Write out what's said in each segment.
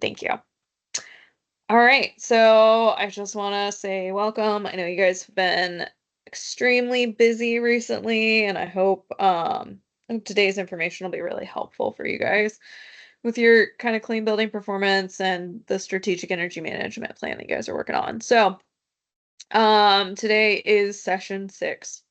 Thank you. All right, so I just want to say welcome. I know you guys have been extremely busy recently, and I hope today's information will be really helpful for you guys with your kind of clean building performance and the strategic energy management plan that you guys are working on. Today is session 6.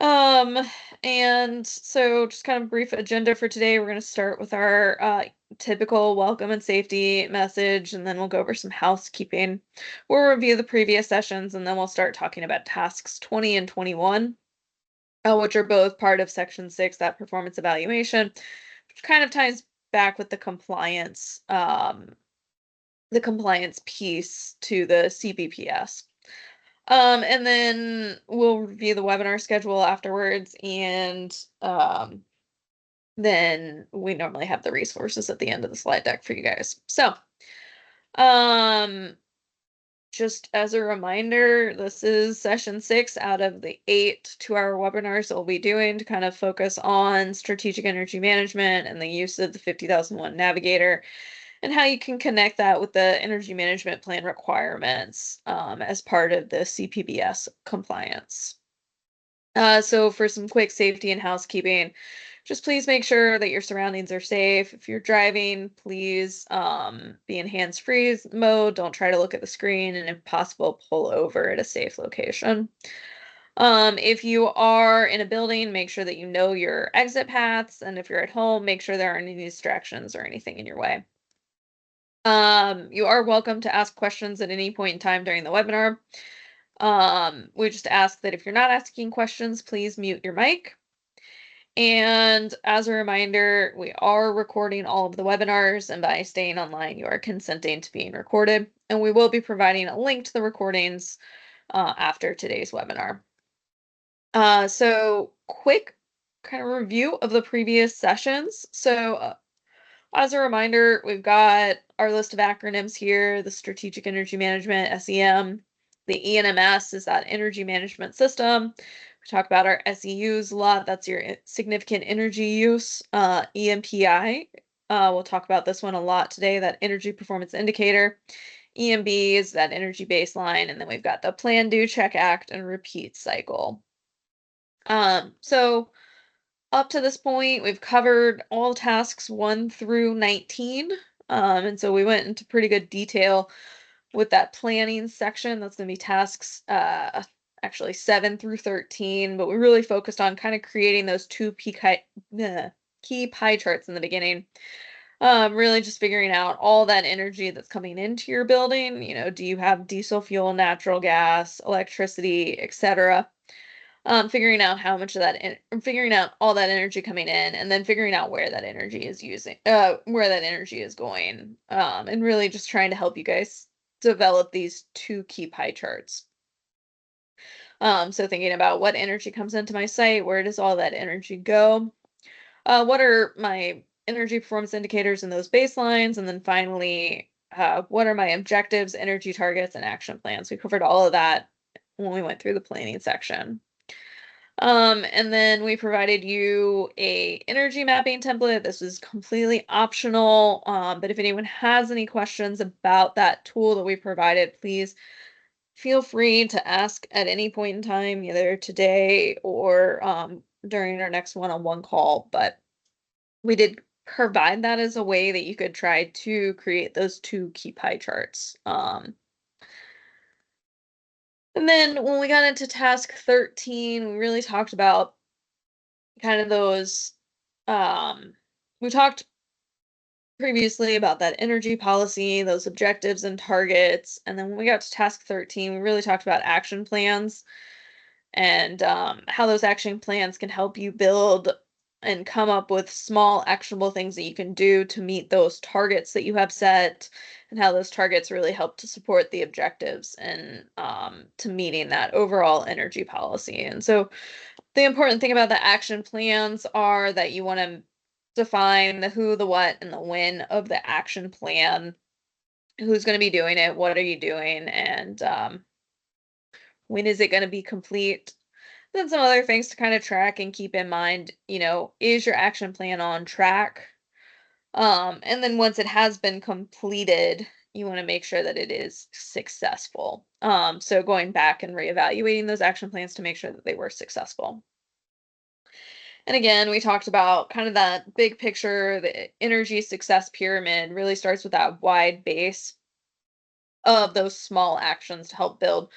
Um, and so just kind of brief agenda for today. We're going to start with our typical welcome and safety message, and then we'll go over some housekeeping. We'll review the previous sessions, and then we'll start talking about tasks 20 and 21, which are both part of section 6, that performance evaluation, which kind of ties back with the compliance piece to the CPBS. And then we'll review the webinar schedule afterwards, and then we normally have the resources at the end of the slide deck for you guys. Um, just as a reminder, this is session 6 out of the 8 2-hour webinars that we'll be doing to kind of focus on strategic energy management and the use of the 50,001 Navigator, and how you can connect that with the energy management plan requirements as part of the CPBS compliance. So for some quick safety and housekeeping, just please make sure that your surroundings are safe. If you're driving, please be in hands-free mode. Don't try to look at the screen, and if possible, pull over at a safe location. If you are in a building, make sure that you know your exit paths, and if you're at home, make sure there aren't any distractions or anything in your way. You are welcome to ask questions at any point in time during the webinar. We just ask that if you're not asking questions, please mute your mic. And as a reminder, we are recording all of the webinars, and by staying online, you are consenting to being recorded. And we will be providing a link to the recordings after today's webinar. So quick kind of review of the previous sessions. As a reminder, we've got our list of acronyms here: the Strategic Energy Management, SEM. The ENMS is that Energy Management System. We talk about our SEUs a lot. That's your Significant Energy Use. EMPI, we'll talk about this one a lot today, that Energy Performance Indicator. EMB is that Energy Baseline. And then we've got the Plan, Do, Check, Act, and Repeat cycle. So up to this point, we've covered all tasks 1 through 19. And so we went into pretty good detail with that planning section. That's going to be tasks actually 7 through 13, but we really focused on kind of creating those key pie charts in the beginning. Really just figuring out all that energy that's coming into your building. Do you have diesel fuel, natural gas, electricity, etc.? Figuring out how much of that, figuring out all that energy coming in, and then figuring out where that energy is where that energy is going, and really just trying to help you guys develop these 2 key pie charts. So thinking about what energy comes into my site, where does all that energy go? What are my energy performance indicators and those baselines? And then finally, what are my objectives, energy targets, and action plans? We covered all of that when we went through the planning section. And then we provided you a energy mapping template. This is completely optional, but if anyone has any questions about that tool that we provided, please feel free to ask at any point in time, either today or during our next one-on-one call. But we did provide that as a way that you could try to create those 2 key pie charts. And then when we got into task 13, we really talked about kind of those, we talked previously about that energy policy, those objectives and targets. And then when we got to task 13, we really talked about action plans and how those action plans can help you build and come up with small actionable things that you can do to meet those targets that you have set, and how those targets really help to support the objectives and to meeting that overall energy policy. And so the important thing about the action plans are that you want to define the who, the what, and the when of the action plan. Who's going to be doing it? What are you doing? And when is it going to be complete? Then some other things to kind of track and keep in mind. Is your action plan on track? And then once it has been completed, you want to make sure that it is successful. So going back and reevaluating those action plans to make sure that they were successful. And again, we talked about kind of that big picture, the energy success pyramid really starts with that wide base of those small actions to help build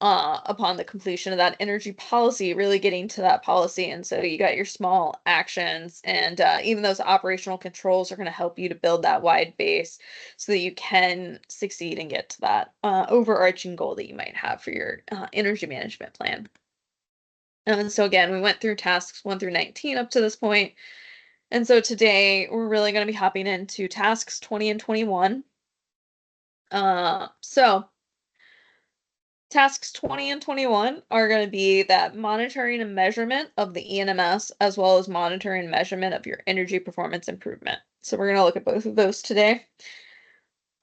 upon the completion of that energy policy, really getting to that policy. And so you got your small actions, and even those operational controls are going to help you to build that wide base so that you can succeed and get to that overarching goal that you might have for your energy management plan. And so again, we went through tasks 1 through 19 up to this point. And so today we're really going to be hopping into tasks 20 and 21. So tasks 20 and 21 are going to be that monitoring and measurement of the ENMS, as well as monitoring and measurement of your energy performance improvement. So we're going to look at both of those today.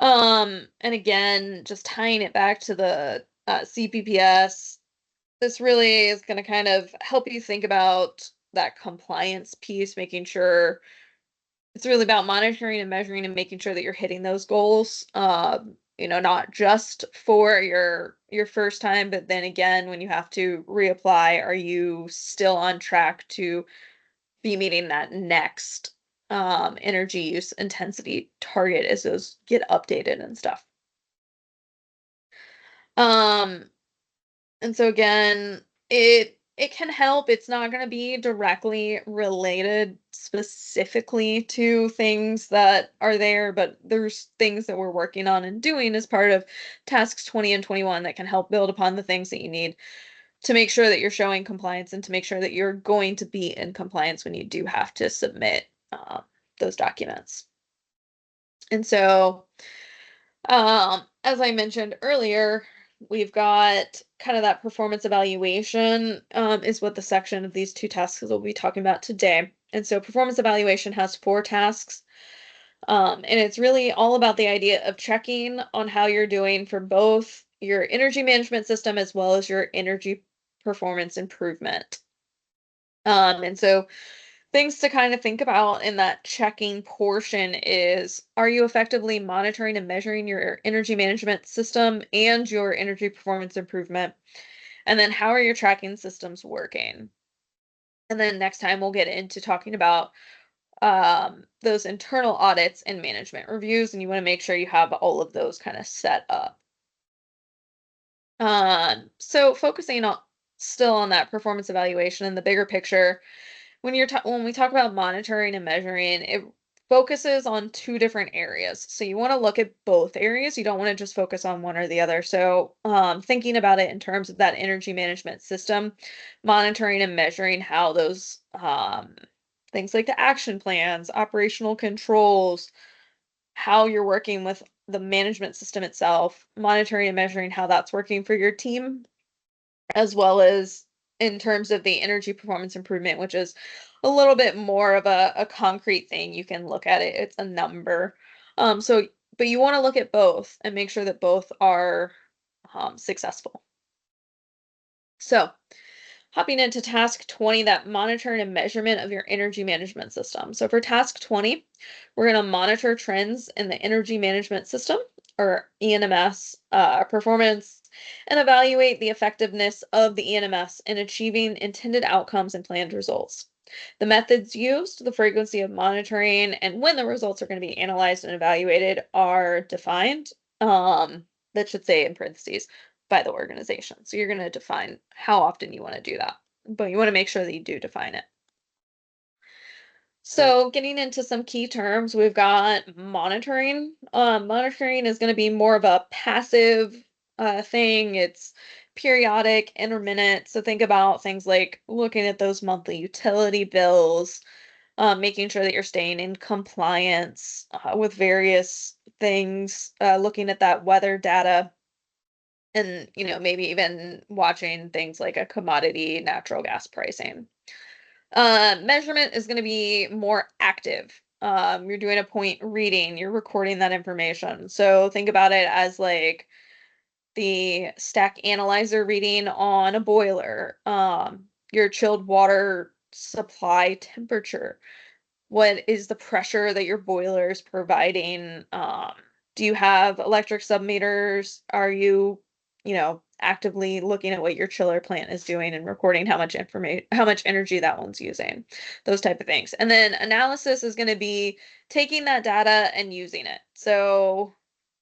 And again, just tying it back to the CPBS, this really is going to kind of help you think about that compliance piece, making sure it's really about monitoring and measuring and making sure that you're hitting those goals. Not just for your first time, but then again, when you have to reapply, are you still on track to be meeting that next energy use intensity target as those get updated and stuff. Um, And so again, it can help. It's not going to be directly related specifically to things that are there, but there's things that we're working on and doing as part of tasks 20 and 21 that can help build upon the things that you need to make sure that you're showing compliance and to make sure that you're going to be in compliance when you do have to submit those documents. And so as I mentioned earlier, we've got kind of that performance evaluation is what the section of these two tasks we'll be talking about today. And so performance evaluation has 4 tasks. And it's really all about the idea of checking on how you're doing for both your energy management system as well as your energy performance improvement. And so things to kind of think about in that checking portion is, are you effectively monitoring and measuring your energy management system and your energy performance improvement? And then how are your tracking systems working? And then next time we'll get into talking about those internal audits and management reviews, and you want to make sure you have all of those kind of set up. So focusing on still on that performance evaluation and the bigger picture, when we talk about monitoring and measuring, it focuses on 2 different areas. So you want to look at both areas. You don't want to just focus on one or the other. So thinking about it in terms of that energy management system, monitoring and measuring how those things like the action plans, operational controls, how you're working with the management system itself, monitoring and measuring how that's working for your team, as well as in terms of the energy performance improvement, which is a little bit more of a concrete thing. You can look at it, it's a number. But you want to look at both and make sure that both are successful. So, hopping into task 20, that monitoring and measurement of your energy management system. So for task 20, we're going to monitor trends in the energy management system, or ENMS, performance, and evaluate the effectiveness of the ENMS in achieving intended outcomes and planned results. The methods used, the frequency of monitoring, and when the results are going to be analyzed and evaluated are defined. That should say in parentheses by the organization. So you're going to define how often you want to do that, but you want to make sure that you do define it. So getting into some key terms, we've got monitoring. Monitoring is going to be more of a passive thing. It's periodic, intermittent. So think about things like looking at those monthly utility bills, making sure that you're staying in compliance with various things, looking at that weather data, and maybe even watching things like a commodity natural gas pricing. Measurement is going to be more active. You're doing a point reading, you're recording that information. So think about it as like the stack analyzer reading on a boiler, your chilled water supply temperature. what is the pressure that your boiler is providing? Do you have electric submeters? Are you, actively looking at what your chiller plant is doing and recording how much energy that one's using, those type of things. And then analysis is going to be taking that data and using it. So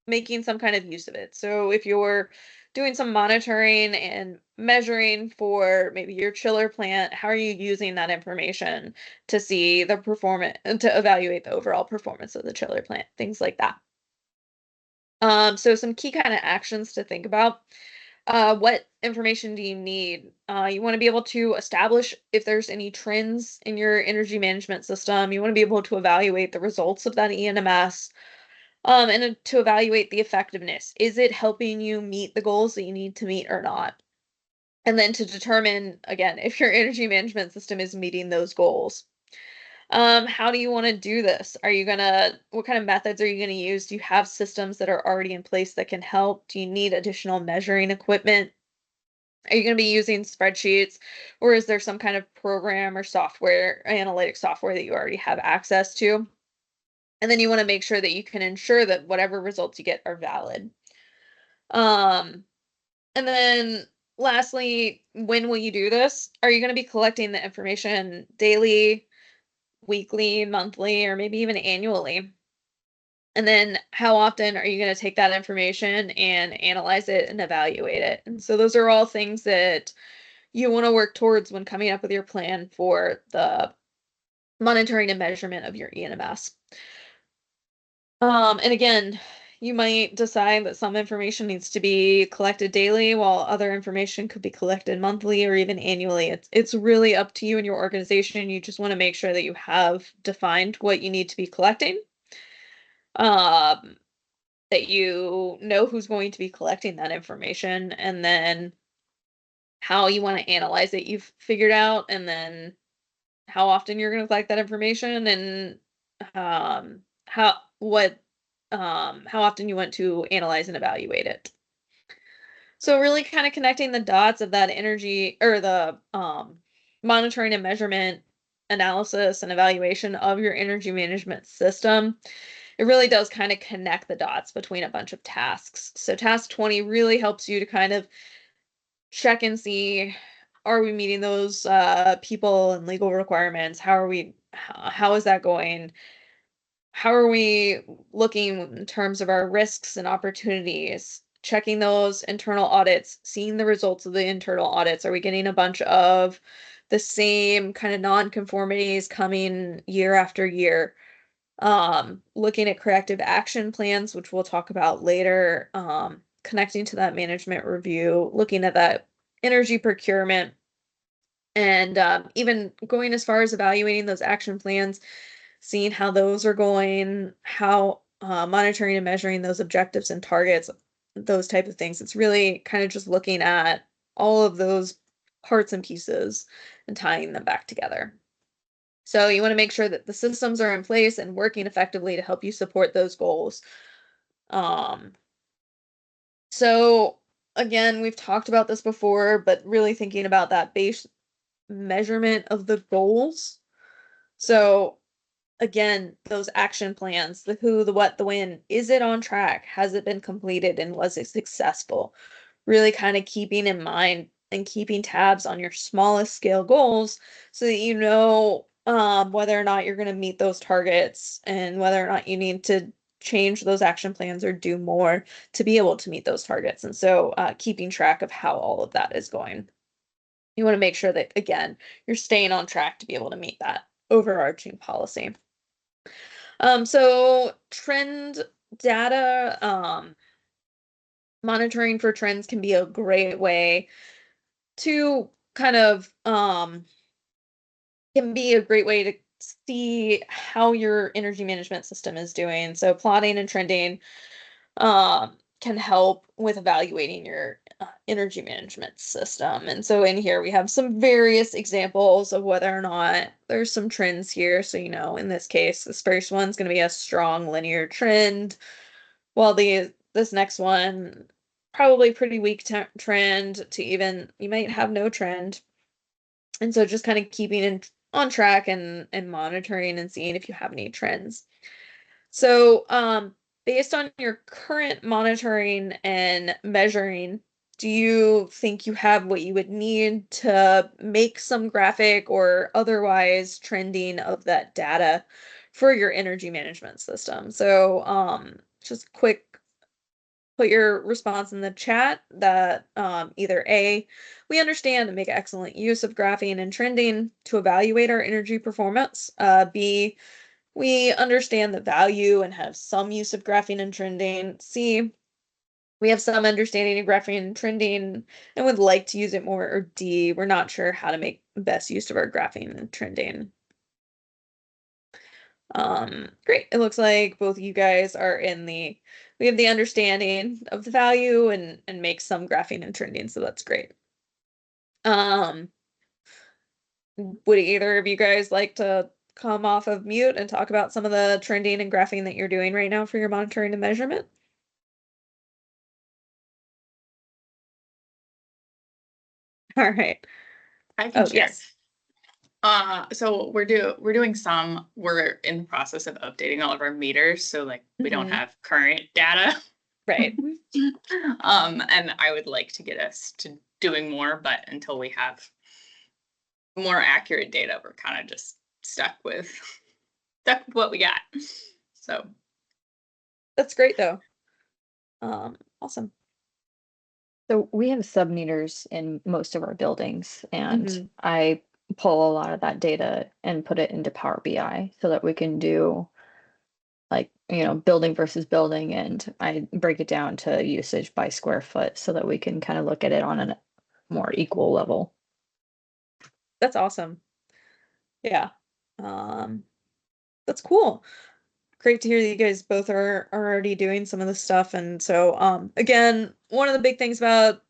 making some kind of use of it. So if you're doing some monitoring and measuring for maybe your chiller plant, how are you using that information to see the performance to evaluate the overall performance of the chiller plant, things like that. So some key kind of actions to think about. What information do you need? You want to be able to establish if there's any trends in your energy management system. You want to be able to evaluate the results of that ENMS, and to evaluate the effectiveness. Is it helping you meet the goals that you need to meet or not? And then to determine, again, if your energy management system is meeting those goals. How do you want to do this? What kind of methods are you going to use? Do you have systems that are already in place that can help? Do you need additional measuring equipment? Are you going to be using spreadsheets, or is there some kind of program or software, analytic software that you already have access to? And then you want to make sure that you can ensure that whatever results you get are valid. Um, and then lastly, when will you do this? Are you going to be collecting the information daily, weekly, monthly, or maybe even annually? And then how often are you going to take that information and analyze it and evaluate it? And so those are all things that you want to work towards when coming up with your plan for the monitoring and measurement of your ENMS. And again, you might decide that some information needs to be collected daily while other information could be collected monthly or even annually. It's really up to you and your organization. You just want to make sure that you have defined what you need to be collecting. Um, that you know who's going to be collecting that information, and then how you want to analyze it you've figured out, and then how often you're going to collect that information, and how what how often you want to analyze and evaluate it. So really kind of connecting the dots of that energy or the monitoring and measurement, analysis and evaluation of your energy management system. It really does kind of connect the dots between a bunch of tasks. So task 20 really helps you to kind of check and see, are we meeting those people and legal requirements? How is that going? How are we looking in terms of our risks and opportunities? Checking those internal audits, seeing the results of the internal audits. Are we getting a bunch of the same kind of non-conformities coming year after year? Looking at corrective action plans, which we'll talk about later, connecting to that management review, looking at that energy procurement, and even going as far as evaluating those action plans, seeing how those are going, how monitoring and measuring those objectives and targets, those type of things. It's really kind of just looking at all of those parts and pieces and tying them back together. So you want to make sure that the systems are in place and working effectively to help you support those goals. Um, so again, we've talked about this before, but really thinking about that base measurement of the goals. So again, those action plans, the who, the what, the when, is it on track? Has it been completed and was it successful? Really kind of keeping in mind and keeping tabs on your smallest scale goals so that you know whether or not you're going to meet those targets and whether or not you need to change those action plans or do more to be able to meet those targets. And so keeping track of how all of that is going. You want to make sure that, again, you're staying on track to be able to meet that overarching policy. So trend data, monitoring for trends can be a great way to kind of can be a great way to see how your energy management system is doing. So plotting and trending can help with evaluating your energy management system. And so in here we have some various examples of whether or not there's some trends here. So, in this case, this first one's going to be a strong linear trend, while this next one probably pretty weak trend to even you might have no trend. And so just kind of keeping in on track and monitoring and seeing if you have any trends. So, based on your current monitoring and measuring, do you think you have what you would need to make some graphic or otherwise trending of that data for your energy management system? So, just quick, put your response in the chat that either A, we understand and make excellent use of graphing and trending to evaluate our energy performance. B, we understand the value and have some use of graphing and trending. C, we have some understanding of graphing and trending and would like to use it more. Or D, we're not sure how to make best use of our graphing and trending. Great. It looks like both of you guys are we have the understanding of the value and make some graphing and trending, so that's great. Um, would either of you guys like to come off of mute and talk about some of the trending and graphing that you're doing right now for your monitoring and measurement? All right. I can Oh, share. yes. So we're in the process of updating all of our meters, so like we don't have current data. Right. And I would like to get us to doing more, but until we have more accurate data, we're kind of just stuck with what we got. So That's great though. Awesome. So we have sub-meters in most of our buildings, and Mhm. I pull a lot of that data and put it into Power BI so that we can do like, building versus building, and I break it down to usage by square foot so that we can kind of look at it on a more equal level. That's awesome. Yeah. Um, that's cool. Great to hear that you guys both are already doing some of this stuff. And so, again, one of the big things about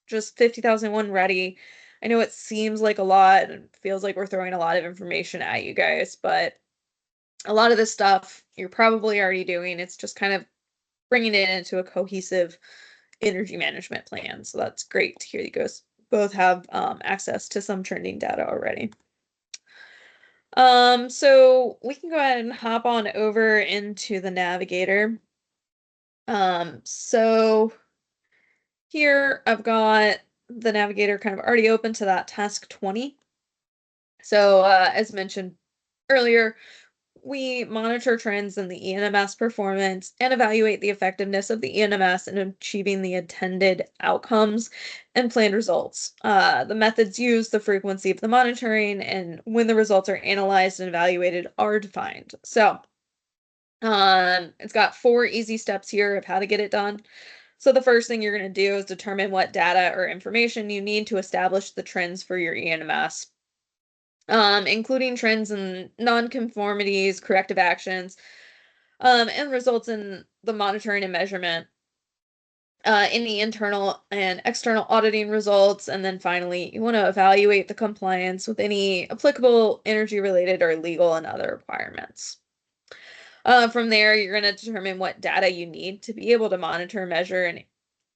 just 50,001 Ready, I know it seems like a lot and feels like we're throwing a lot of information at you guys, but a lot of this stuff you're probably already doing. It's just kind of bringing it into a cohesive energy management plan. So that's great to hear you guys both have access to some trending data already. So we can go ahead and hop on over into the navigator. So here I've got the navigator kind of already open to that task 20. So as mentioned earlier, we monitor trends in the ENMS performance and evaluate the effectiveness of the ENMS in achieving the intended outcomes and planned results. The methods used, the frequency of the monitoring, and when the results are analyzed and evaluated are defined. So, it's got 4 easy steps here of how to get it done. So the first thing you're going to do is determine what data or information you need to establish the trends for your ENMS. Including trends in nonconformities, corrective actions, and results in the monitoring and measurement, any internal and external auditing results, and then finally, you want to evaluate the compliance with any applicable energy-related or legal and other requirements. From there, you're going to determine what data you need to be able to monitor, measure, and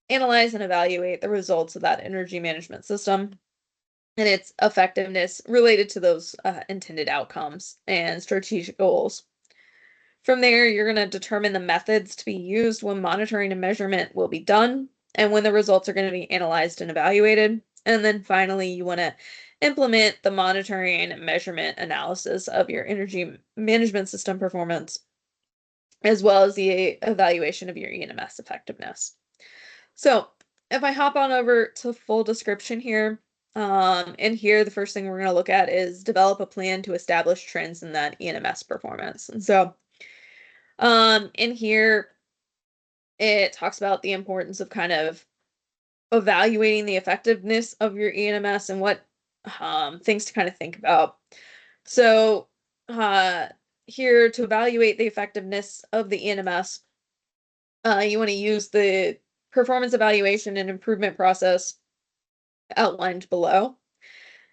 analyze and evaluate the results of that energy management system and its effectiveness related to those intended outcomes and strategic goals. From there, you're going to determine the methods to be used when monitoring and measurement will be done and when the results are going to be analyzed and evaluated. And then finally, you want to implement the monitoring and measurement analysis of your energy management system performance, as well as the evaluation of your ENMS effectiveness. So if I hop on over to full description here, in here, the first thing we're going to look at is develop a plan to establish trends in that ENMS performance. And so, in here, it talks about the importance of kind of evaluating the effectiveness of your ENMS and what things to kind of think about. So, uh, here to evaluate the effectiveness of the ENMS, you want to use the performance evaluation and improvement process outlined below.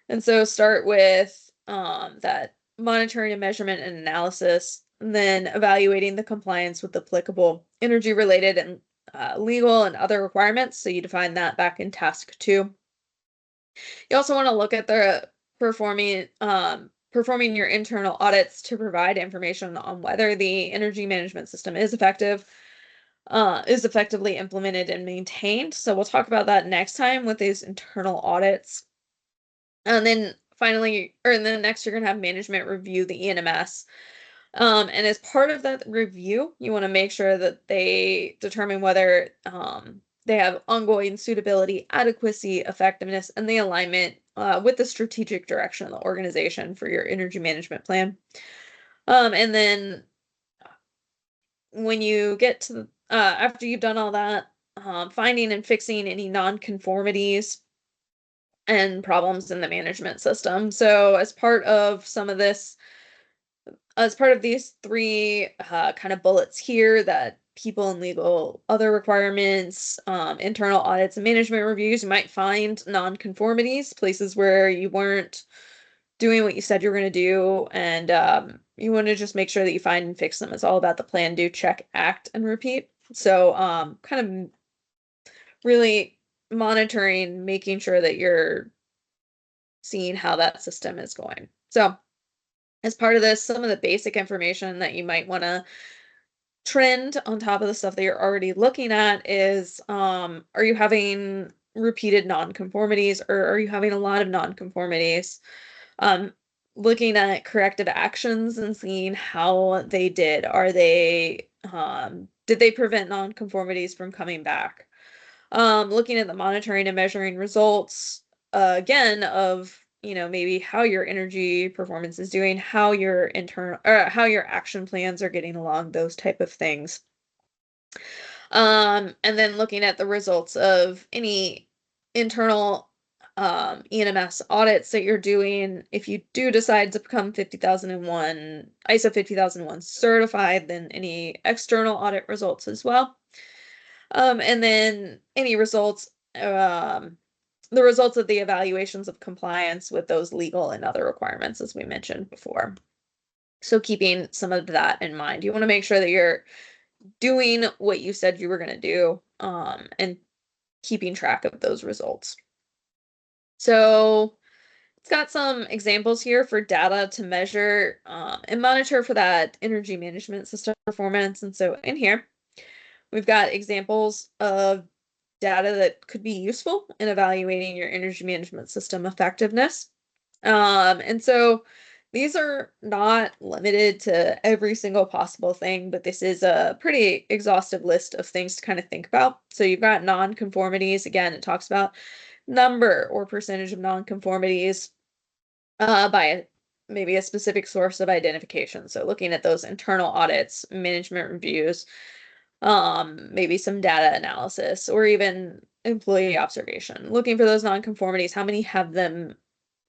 And so start with that monitoring and measurement and analysis, and then evaluating the compliance with applicable energy related and legal and other requirements. So you define that back in task 2. You also want to look at the performing your internal audits to provide information on whether the energy management system is effectively implemented and maintained. So we'll talk about that next time with these internal audits. And then finally, or then next, you're going to have management review the ENMS. And as part of that review, you want to make sure that they determine whether they have ongoing suitability, adequacy, effectiveness, and the alignment with the strategic direction of the organization for your energy management plan. And then when you get to after you've done all that, finding and fixing any nonconformities and problems in the management system. So as part of these three kind of bullets here, that people and legal other requirements, internal audits and management reviews, you might find nonconformities, places where you weren't doing what you said you were going to do, and you want to just make sure that you find and fix them. It's all about the plan, do, check, act, and repeat. So kind of really monitoring, making sure that you're seeing how that system is going. So as part of this, some of the basic information that you might want to trend on top of the stuff that you're already looking at is, are you having repeated nonconformities, or are you having a lot of nonconformities? Um, Looking at corrective actions and seeing how they did. Did they prevent nonconformities from coming back? Looking at the monitoring and measuring results, again, of, maybe how your energy performance is doing, how your how your action plans are getting along, those type of things. And then looking at the results of any internal ENMS audits that you're doing. If you do decide to become ISO 50001 certified, then any external audit results as well. And then any results, the results of the evaluations of compliance with those legal and other requirements, as we mentioned before. So keeping some of that in mind, you want to make sure that you're doing what you said you were going to do, and keeping track of those results. So it's got some examples here for data to measure and monitor for that energy management system performance. And so in here, we've got examples of data that could be useful in evaluating your energy management system effectiveness. And so these are not limited to every single possible thing, but this is a pretty exhaustive list of things to kind of think about. So you've got nonconformities. Again, it talks about number or percentage of nonconformities by maybe a specific source of identification. So looking at those internal audits, management reviews, maybe some data analysis, or even employee observation. Looking for those nonconformities, how many have then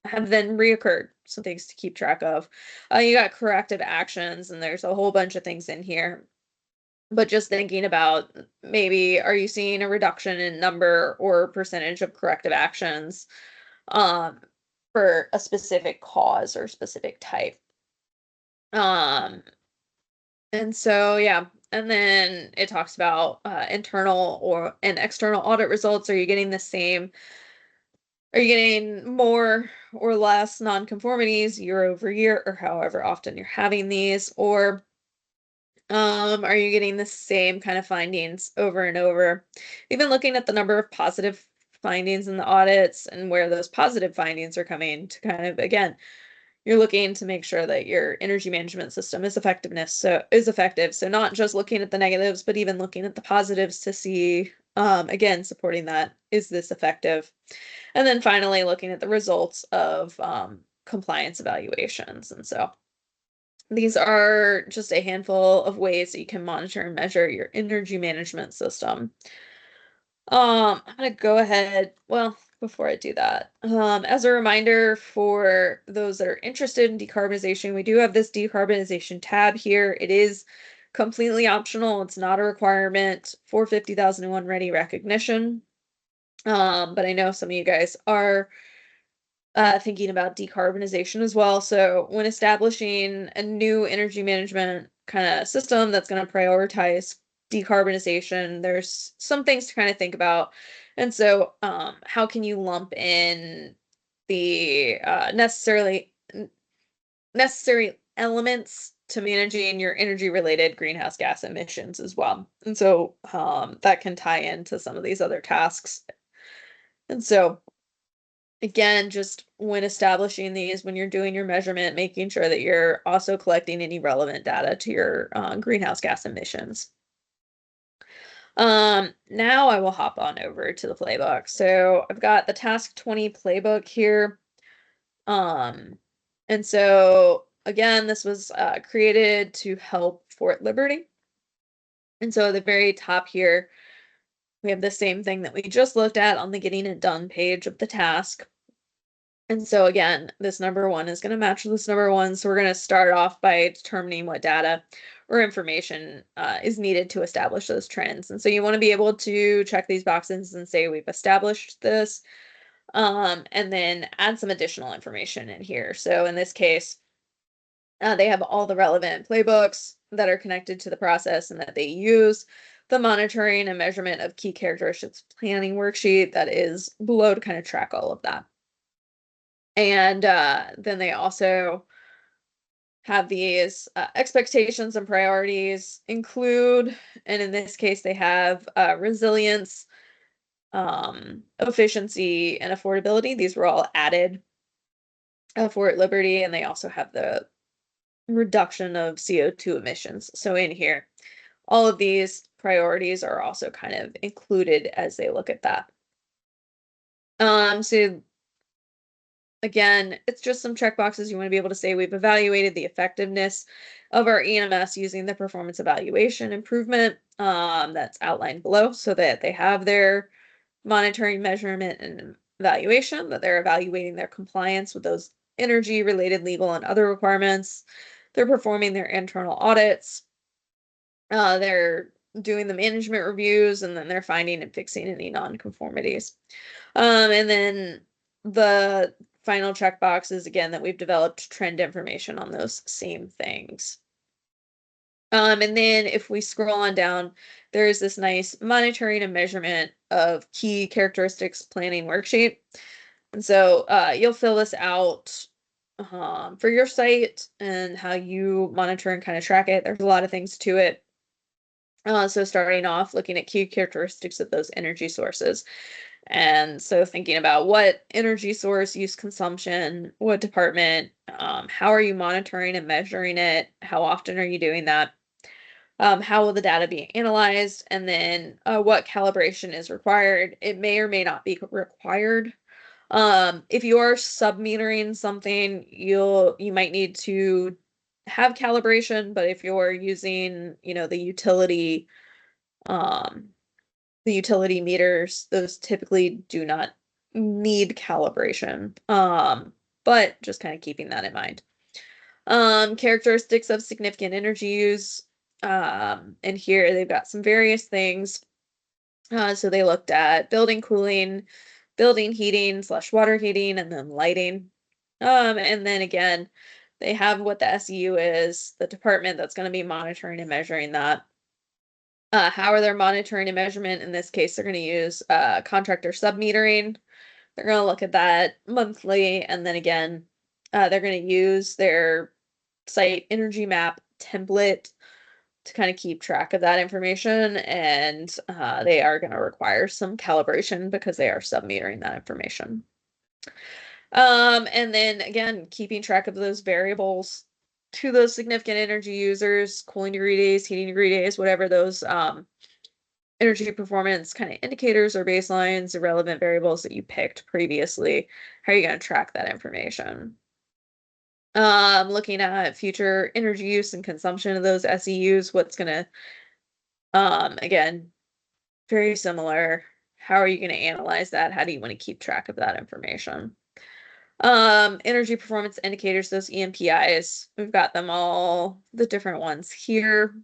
reoccurred? Some things to keep track of. You got corrective actions, and there's a whole bunch of things in here. But just thinking about, maybe are you seeing a reduction in number or percentage of corrective actions for a specific cause or specific type? Um, and so, yeah. And then it talks about internal and external audit results. Are you getting the same? Are you getting more or less nonconformities year over year, or however often you're having these? Or are you getting the same kind of findings over and over? Even looking at the number of positive findings in the audits and where those positive findings are coming to kind of, again, you're looking to make sure that your energy management system is effective. So not just looking at the negatives, but even looking at the positives to see, again, supporting that, is this effective? And then finally looking at the results of compliance evaluations. And so these are just a handful of ways that you can monitor and measure your energy management system. I'm gonna go ahead, well, before I do that, as a reminder for those that are interested in decarbonization, we do have this decarbonization tab here. It is completely optional. It's not a requirement for 50,001 ready recognition. But I know some of you guys are thinking about decarbonization as well. So when establishing a new energy management kind of system that's going to prioritize decarbonization, there's some things to kind of think about. And so how can you lump in the necessarily necessary elements to managing your energy-related greenhouse gas emissions as well. And so that can tie into some of these other tasks. And so again, just when establishing these, when you're doing your measurement, making sure that you're also collecting any relevant data to your greenhouse gas emissions. Now I will hop on over to the playbook. So I've got the task 20 playbook here. And so again, this was created to help Fort Liberty. And so at the very top here, we have the same thing that we just looked at on the getting it done page of the task. And so again, this number one is going to match this number one. So we're going to start off by determining what data or information is needed to establish those trends. And so you want to be able to check these boxes and say we've established this, and then add some additional information in here. So in this case, they have all the relevant playbooks that are connected to the process and that they use. The monitoring and measurement of key characteristics planning worksheet that is below to kind of track all of that. And then they also have these expectations and priorities include, and in this case, they have resilience, efficiency, and affordability. These were all added for at Liberty, and they also have the reduction of CO2 emissions. So in here, all of these priorities are also kind of included as they look at that. So again, it's just some checkboxes. You want to be able to say we've evaluated the effectiveness of our EMS using the performance evaluation improvement that's outlined below so that they have their monitoring, measurement, and evaluation, that they're evaluating their compliance with those energy related legal and other requirements. They're performing their internal audits. They're doing the management reviews, and then they're finding and fixing any nonconformities. And then the final checkbox is again that we've developed trend information on those same things. And then if we scroll on down, there's this nice monitoring and measurement of key characteristics planning worksheet. And so you'll fill this out for your site and how you monitor and kind of track it. There's a lot of things to it. So starting off looking at key characteristics of those energy sources. And so thinking about what energy source, use consumption, what department, how are you monitoring and measuring it? How often are you doing that? How will the data be analyzed? And then what calibration is required? It may or may not be required. If you are sub-metering something, you might need to have calibration, but if you're using, the utility meters, those typically do not need calibration. But just kind of keeping that in mind. Characteristics of significant energy use. And here they've got some various things. So they looked at building cooling, building heating / water heating, and then lighting. And then again, they have what the SEU is, the department that's going to be monitoring and measuring that. How are they monitoring and measurement? In this case, they're going to use contractor submetering. They're going to look at that monthly, and then again, they're going to use their site energy map template to kind of keep track of that information, and they are going to require some calibration because they are submetering that information. And then again, keeping track of those variables to those significant energy users, cooling degree days, heating degree days, whatever those energy performance kind of indicators or baselines, irrelevant variables that you picked previously. How are you going to track that information? Looking at future energy use and consumption of those SEUs, what's going to, again, very similar. How are you going to analyze that? How do you want to keep track of that information? Energy performance indicators, those EMPIs, we've got them all, the different ones here.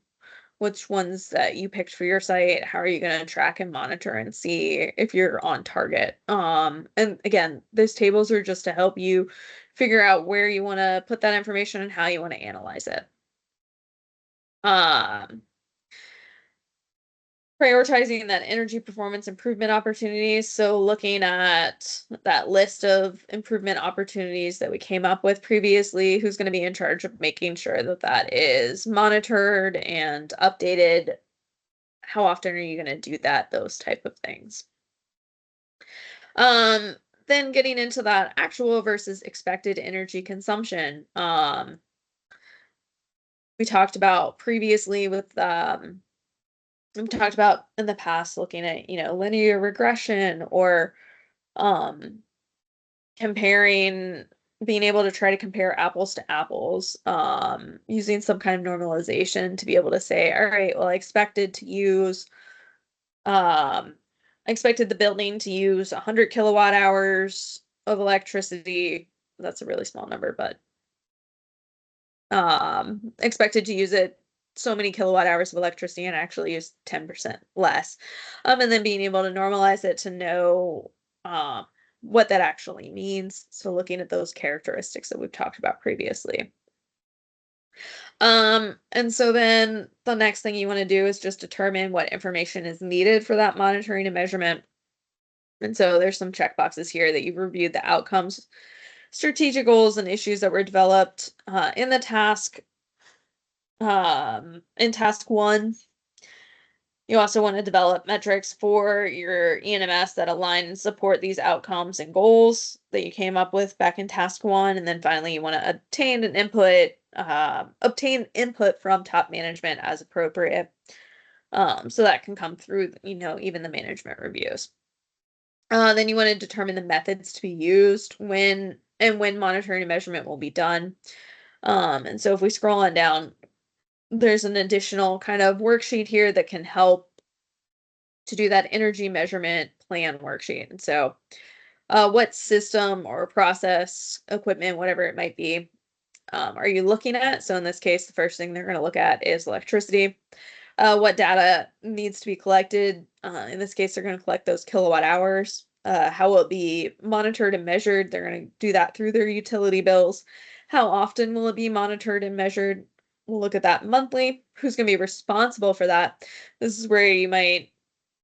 Which ones that you picked for your site, how are you going to track and monitor and see if you're on target? And again, those tables are just to help you figure out where you want to put that information and how you want to analyze it. prioritizing that energy performance improvement opportunities. So looking at that list of improvement opportunities that we came up with previously, who's going to be in charge of making sure that that is monitored and updated? How often are you going to do that? Those type of things. Then getting into that actual versus expected energy consumption. We talked about previously with we've talked about in the past looking at, linear regression or comparing, being able to try to compare apples to apples, using some kind of normalization to be able to say, all right, well, um, I expected the building to use 100 kilowatt hours of electricity. That's a really small number, but expected to use it so many kilowatt hours of electricity and actually use 10% less. And then being able to normalize it to know what that actually means. So looking at those characteristics that we've talked about previously. And so then the next thing you want to do is just determine what information is needed for that monitoring and measurement. And so there's some checkboxes here that you've reviewed the outcomes, strategic goals, and issues that were developed in the task. In task 1, you also want to develop metrics for your ENMS that align and support these outcomes and goals that you came up with back in task 1. And then finally, you want to obtain input from top management as appropriate. So that can come through, even the management reviews. Then you want to determine the methods to be used when monitoring and measurement will be done. And so if we scroll on down, there's an additional kind of worksheet here that can help to do that energy measurement plan worksheet. And so what system or process, equipment, whatever it might be, are you looking at? So in this case, the first thing they're going to look at is electricity. What data needs to be collected? In this case, they're going to collect those kilowatt hours. How will it be monitored and measured? They're going to do that through their utility bills. How often will it be monitored and measured? We'll look at that monthly. Who's going to be responsible for that? This is where you might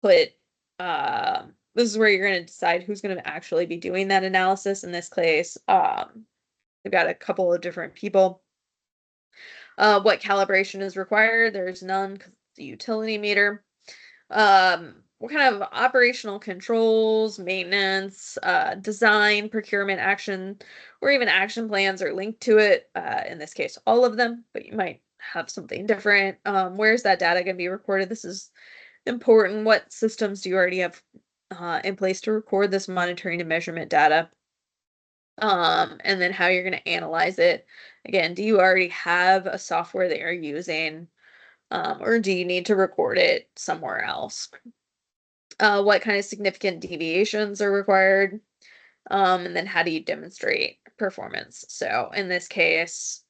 put, this is where you're going to decide who's going to actually be doing that analysis. In this case, we've got a couple of different people. What calibration is required? There's none because it's a utility meter. What kind of operational controls, maintenance, design, procurement action, or even action plans are linked to it? In this case, all of them, but you might have something different. Where's that data going to be recorded? This is important. What systems do you already have in place to record this monitoring and measurement data? And then how you're going to analyze it. Again, do you already have a software that you're using, or do you need to record it somewhere else? What kind of significant deviations are required? And then how do you demonstrate performance? So in this case,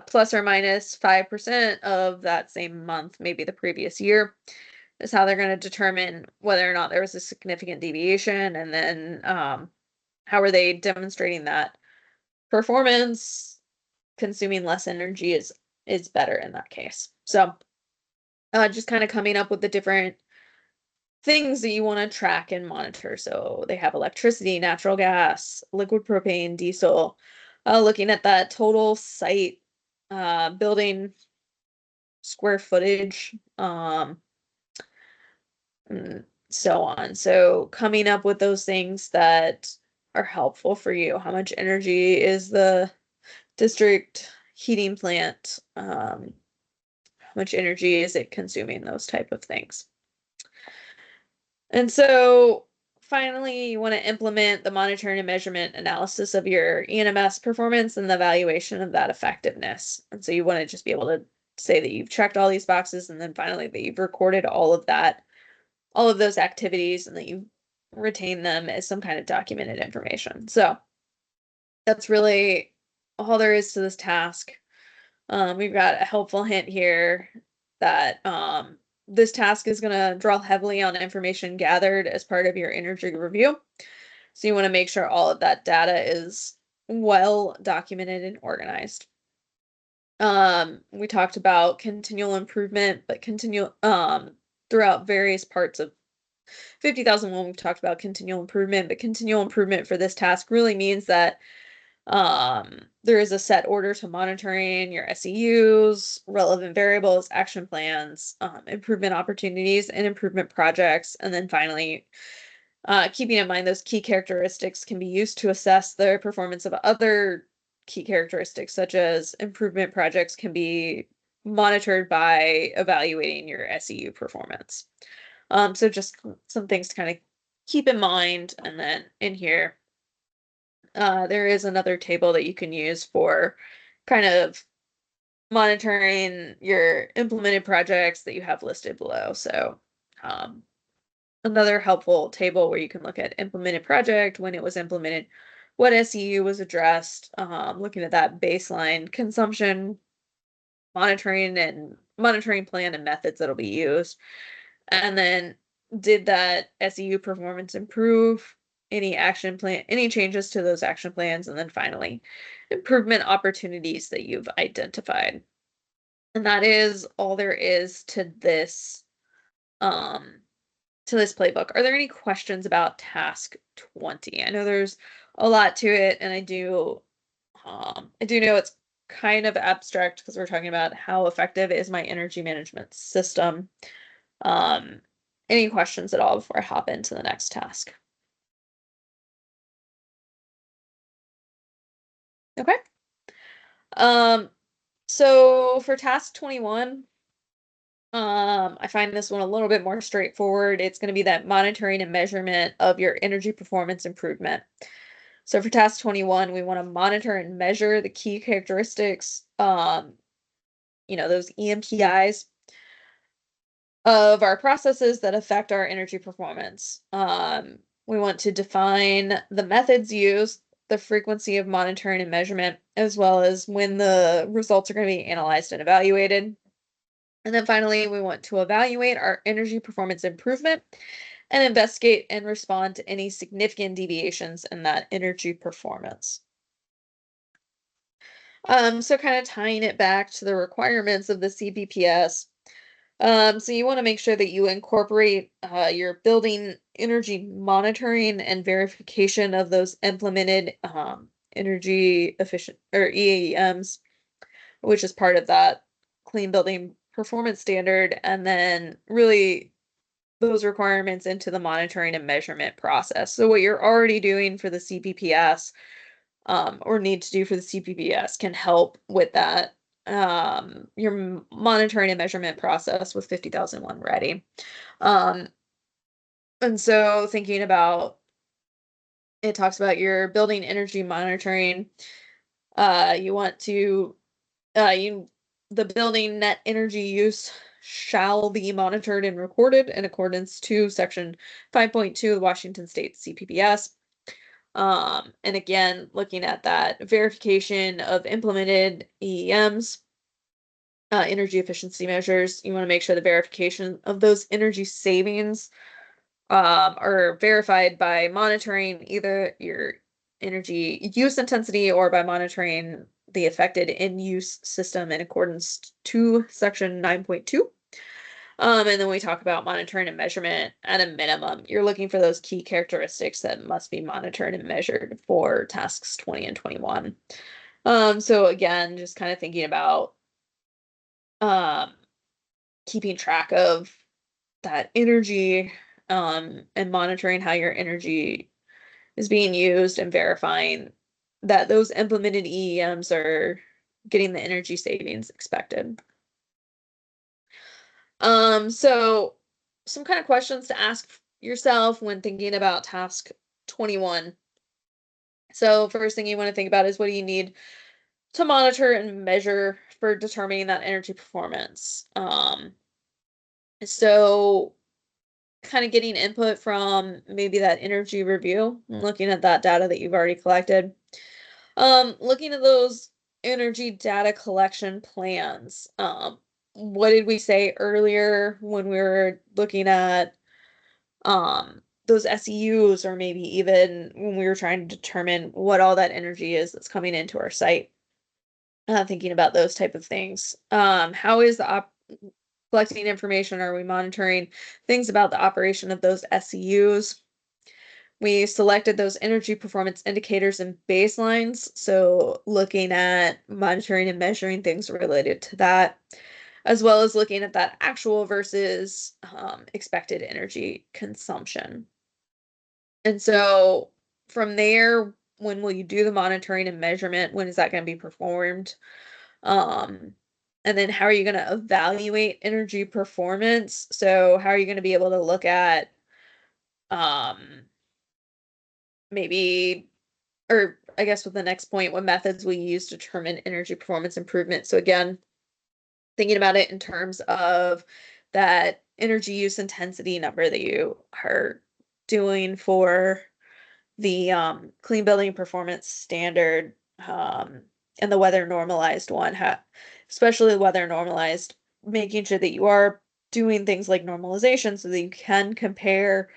plus or minus 5% of that same month, maybe the previous year, is how they're going to determine whether or not there was a significant deviation. And then how are they demonstrating that performance consuming less energy is better in that case. So just kind of coming up with the different things that you want to track and monitor. So they have electricity, natural gas, liquid propane, diesel, looking at that total site building square footage, and so on. So coming up with those things that are helpful for you. How much energy is the district heating plant? How much energy is it consuming? Those type of things. And so finally, you want to implement the monitoring and measurement analysis of your ENMS performance and the evaluation of that effectiveness. And so you want to just be able to say that you've checked all these boxes, and then finally that you've recorded all of those activities, and that you retain them as some kind of documented information. So that's really all there is to this task. We've got a helpful hint here that this task is going to draw heavily on information gathered as part of your energy review. So you want to make sure all of that data is well documented and organized. We talked about continual improvement, but throughout various parts of 50,001. We've talked about continual improvement, but continual improvement for this task really means that there is a set order to monitoring your SEUs, relevant variables, action plans, improvement opportunities, and improvement projects. And then finally, keeping in mind those key characteristics can be used to assess the performance of other key characteristics, such as improvement projects can be monitored by evaluating your SEU performance. So just some things to kind of keep in mind. And then in here, there is another table that you can use for kind of monitoring your implemented projects that you have listed below. So another helpful table where you can look at implemented project, when it was implemented, what SEU was addressed, looking at that baseline consumption monitoring plan and methods that'll be used. And then did that SEU performance improve? Any action plan, any changes to those action plans, and then finally, improvement opportunities that you've identified. And that is all there is um to this playbook. Are there any questions about task 20? I know there's a lot to it, and I do know it's kind of abstract because we're talking about how effective is my energy management system. Um, any questions at all before I hop into the next task? Okay. Um, so for task 21, I find this one a little bit more straightforward. It's going to be that monitoring and measurement of your energy performance improvement. So for task 21, we want to monitor and measure the key characteristics, those EMPIs of our processes that affect our energy performance. We want to define the methods used, the frequency of monitoring and measurement, as well as when the results are going to be analyzed and evaluated. And then finally, we want to evaluate our energy performance improvement and investigate and respond to any significant deviations in that energy performance. So kind of tying it back to the requirements of the CPBS. So you want to make sure that you incorporate your building energy monitoring and verification of those implemented energy efficient or EAEMs, which is part of that clean building performance standard, and then really those requirements into the monitoring and measurement process. So what you're already doing for the CPPS or need to do for the CPBS can help with that your monitoring and measurement process with 50,001 ready. Um, and so thinking about it talks about your building energy monitoring. You want to the building net energy use shall be monitored and recorded in accordance to section 5.2 of the Washington State CPBS. And again, looking at that verification of implemented EEMs, energy efficiency measures, you want to make sure the verification of those energy savings are verified by monitoring either your energy use intensity or by monitoring the affected in-use system in accordance to section 9.2. And then we talk about monitoring and measurement at a minimum. You're looking for those key characteristics that must be monitored and measured for tasks 20 and 21. So again, just kind of thinking about um, keeping track of that energy and monitoring how your energy is being used and verifying that those implemented EEMs are getting the energy savings expected. So some kind of questions to ask yourself when thinking about task 21. So first thing you want to think about is what do you need to monitor and measure for determining that energy performance. So kind of getting input from maybe that energy review, looking at that data that you've already collected. Looking at those energy data collection plans. What did we say earlier when we were looking at those SEUs, or maybe even when we were trying to determine what all that energy is that's coming into our site? Thinking about those type of things. How is collecting information? Are we monitoring things about the operation of those SCUs? We selected those energy performance indicators and baselines, so looking at monitoring and measuring things related to that, as well as looking at that actual versus expected energy consumption. And so from there, when will you do the monitoring and measurement? When is that going to be performed? Um, and then how are you going to evaluate energy performance? So how are you going to be able to look at um, maybe, or I guess with the next point, what methods we use to determine energy performance improvement? So again, thinking about it in terms of that energy use intensity number that you are doing for the clean building performance standard, and the weather normalized one, especially weather normalized, making sure that you are doing things like normalization so that you can compare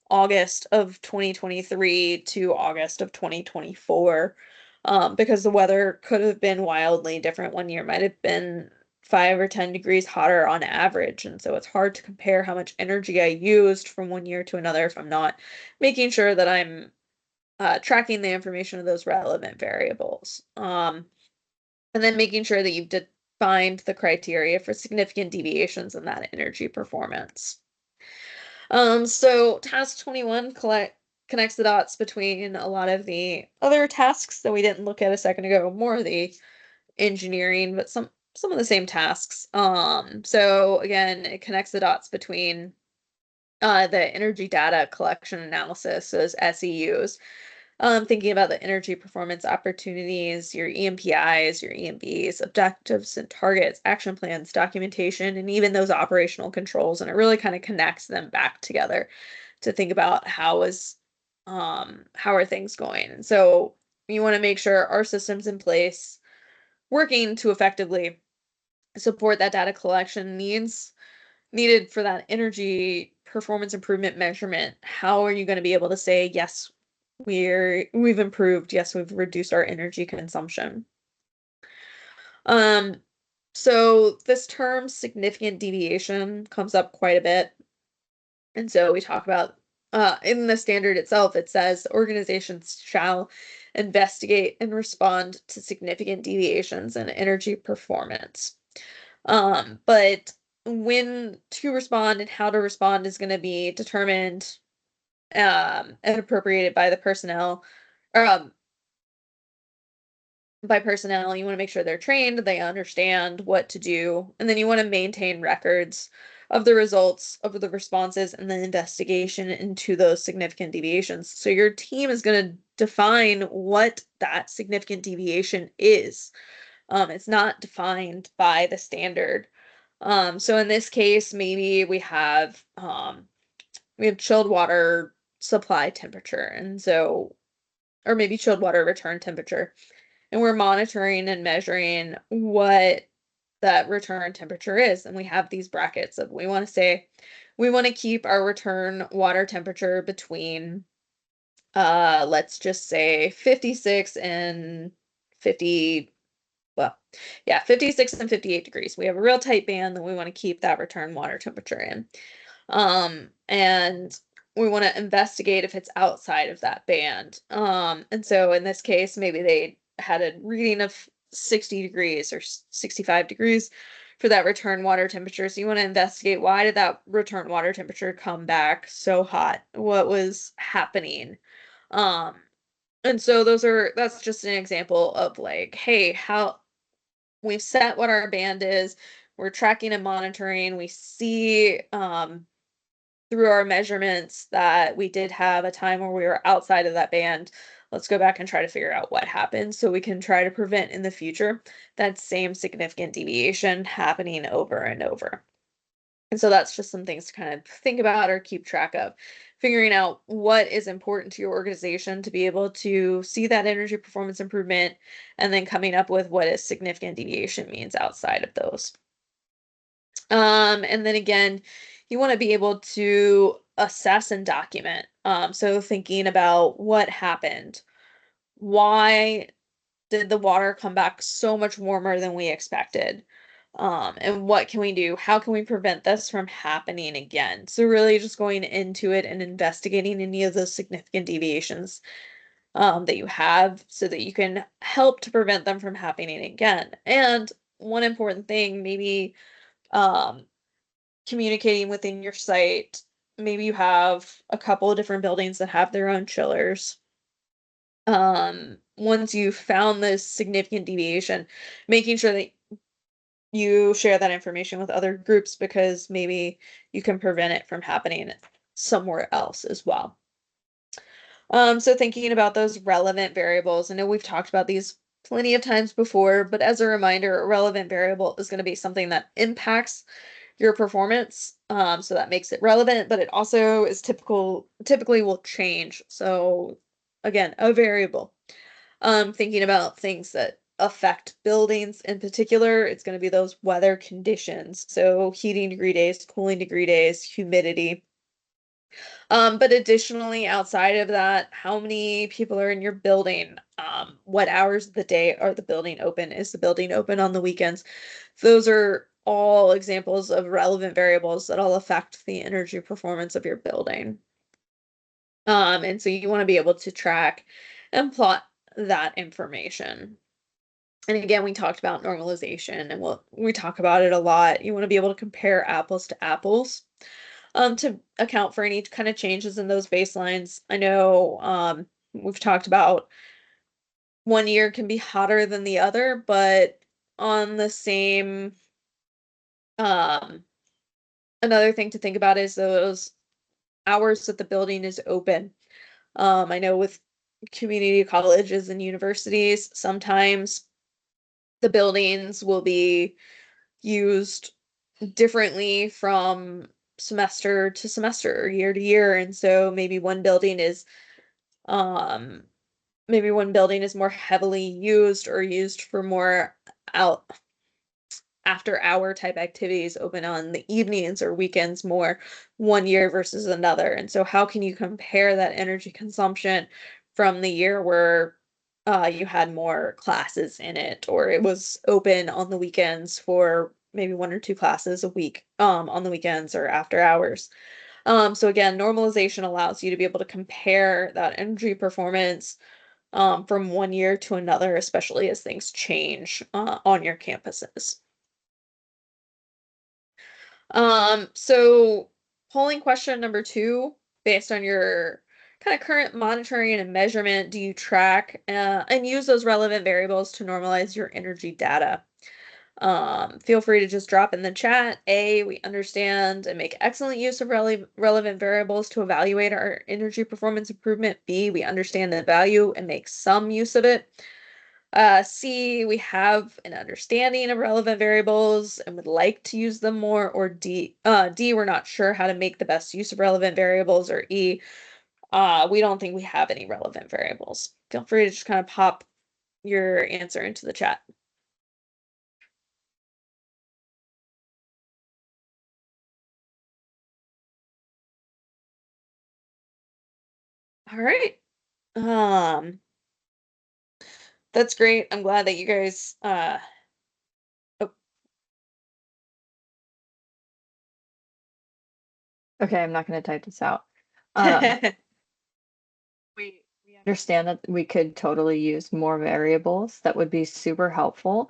August of 2023 to August of 2024, because the weather could have been wildly different. One year might have been 5 or 10 degrees hotter on average. And so it's hard to compare how much energy I used from one year to another if I'm not making sure that I'm tracking the information of those relevant variables. And then making sure that you've defined the criteria for significant deviations in that energy performance. So task 21 connects the dots between a lot of the other tasks that we didn't look at a second ago, more of the engineering, but some of the same tasks. So again, it connects the dots between the energy data collection analysis, those SEUs, thinking about the energy performance opportunities, your EMPIs, your EMBs, objectives and targets, action plans, documentation, and even those operational controls. And it really kind of connects them back together to think about how are things going. And so you want to make sure our systems in place working to effectively support that data collection needed for that energy performance improvement measurement. How are you going to be able to say, yes, we've improved, yes, we've reduced our energy consumption? Um, so this term significant deviation comes up quite a bit. And so we talk about in the standard itself, it says organizations shall investigate and respond to significant deviations in energy performance. But when to respond and how to respond is going to be determined and appropriated by the personnel. Um, by personnel, you want to make sure they're trained, they understand what to do, and then you want to maintain records of the results of the responses and the investigation into those significant deviations. So your team is going to define what that significant deviation is. It's not defined by the standard. So in this case, maybe we have chilled water supply temperature, and so, or maybe chilled water return temperature, and we're monitoring and measuring what that return temperature is. And we have these brackets of we want to say we want to keep our return water temperature between let's just say 56 and 50, well, yeah, 56 and 58 degrees. We have a real tight band that we want to keep that return water temperature in. And we want to investigate if it's outside of that band. And so in this case, maybe they had a reading of 60 degrees or 65 degrees for that return water temperature. So you want to investigate, why did that return water temperature come back so hot? What was happening? Um, and so that's just an example of like, hey, how we've set what our band is, we're tracking and monitoring, we see through our measurements that we did have a time where we were outside of that band. Let's go back and try to figure out what happened so we can try to prevent in the future that same significant deviation happening over and over. And so that's just some things to kind of think about or keep track of. Figuring out what is important to your organization to be able to see that energy performance improvement, and then coming up with what a significant deviation means outside of those. And then again, you want to be able to assess and document. So thinking about what happened. Why did the water come back so much warmer than we expected? And what can we do? How can we prevent this from happening again? So really just going into it and investigating any of those significant deviations that you have so that you can help to prevent them from happening again. And one important thing, maybe um, communicating within your site. Maybe you have a couple of different buildings that have their own chillers. Once you've found this significant deviation, making sure that you share that information with other groups because maybe you can prevent it from happening somewhere else as well. So thinking about those relevant variables, I know we've talked about these plenty of times before, but as a reminder, a relevant variable is going to be something that impacts your performance. So that makes it relevant, but it also is typically will change. So again, a variable. Thinking about things that affect buildings in particular, it's going to be those weather conditions. So heating degree days, cooling degree days, humidity. But additionally, outside of that, how many people are in your building? What hours of the day are the building open? Is the building open on the weekends? Those are all examples of relevant variables that'll affect the energy performance of your building. And so you want to be able to track and plot that information. And again, we talked about normalization and we talk about it a lot. You want to be able to compare apples to apples to account for any kind of changes in those baselines. I know we've talked about one year can be hotter than the other, but on the same um another thing to think about is those hours that the building is open. I know with community colleges and universities, sometimes the buildings will be used differently from semester to semester, year to year. And so um maybe one building is more heavily used or used for more out after hour type activities open on the evenings or weekends more one year versus another. And so how can you compare that energy consumption from the year where you had more classes in it or it was open on the weekends for maybe one or two classes a week on the weekends or after hours. So again, normalization allows you to be able to compare that energy performance from one year to another, especially as things change on your campuses. So polling question number two, based on your kind of current monitoring and measurement, do you track and use those relevant variables to normalize your energy data? Feel free to just drop in the chat. A, we understand and make excellent use of relevant variables to evaluate our energy performance improvement. B, we understand the value and make some use of it. C, we have an understanding of relevant variables and would like to use them more. Or D, we're not sure how to make the best use of relevant variables. Or E, we don't think we have any relevant variables. Feel free to just kind of pop your answer into the chat. All right. Um, that's great. I'm glad that you guys oh. Okay, I'm not going to type this out. We understand that we could totally use more variables. That would be super helpful,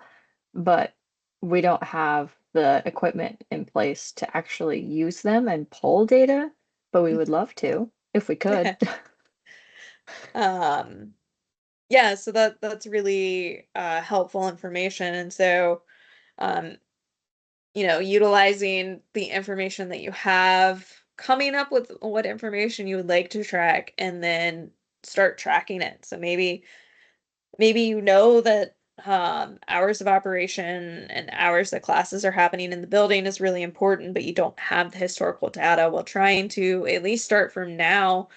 but we don't have the equipment in place to actually use them and pull data, but we would love to if we could. um yeah, so that's really helpful information. And so um utilizing the information that you have, coming up with what information you would like to track, and then start tracking it. So maybe you know that hours of operation and hours that classes are happening in the building is really important, but you don't have the historical data. Well, trying to at least start from now,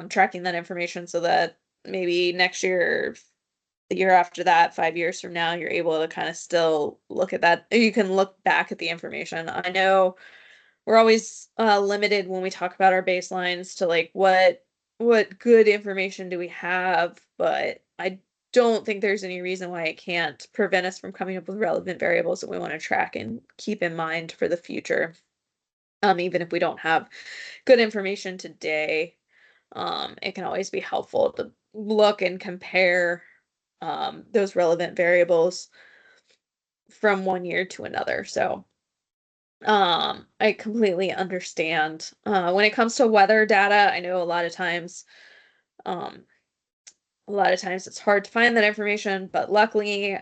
tracking that information so that maybe next year, the year after that, 5 years from now, you're able to kind of still look at that. You can look back at the information. I know we're always limited when we talk about our baselines to like what good information do we have, but I don't think there's any reason why it can't prevent us from coming up with relevant variables that we want to track and keep in mind for the future. Even if we don't have good information today, it can always be helpful to look and compare those relevant variables from one year to another. So I completely understand. When it comes to weather data, I know um, a lot of times it's hard to find that information, but luckily,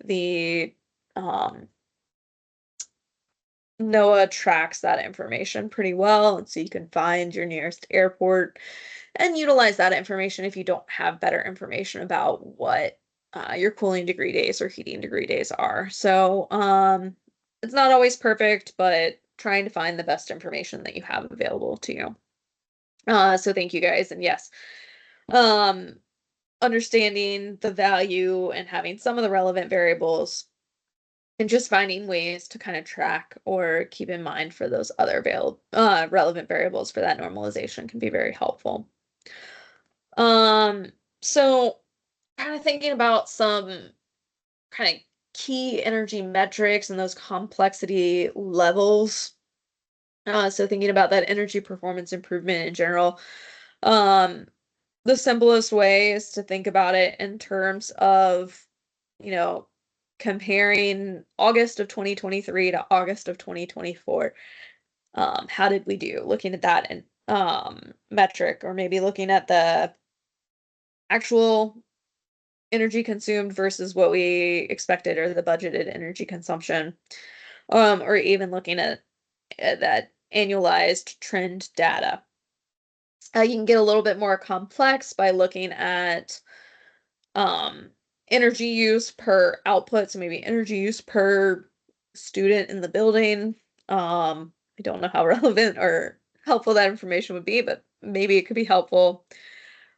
the um, NOAA tracks that information pretty well, and so you can find your nearest airport and utilize that information if you don't have better information about what your cooling degree days or heating degree days are. So it's not always perfect, but trying to find the best information that you have available to you. So thank you guys, and yes, um, understanding the value and having some of the relevant variables and just finding ways to kind of track or keep in mind for those other relevant variables for that normalization can be very helpful. Um, so kind of thinking about some kind of key energy metrics and those complexity levels. So thinking about that energy performance improvement in general. Um, the simplest way is to think about it in terms of, you know, comparing August of 2023 to August of 2024. How did we do? Looking at that and metric, or maybe looking at the actual energy consumed versus what we expected or the budgeted energy consumption. Or even looking at that annualized trend data. You can get a little bit more complex by looking at um, energy use per output, so maybe energy use per student in the building. I don't know how relevant or helpful that information would be, but maybe it could be helpful.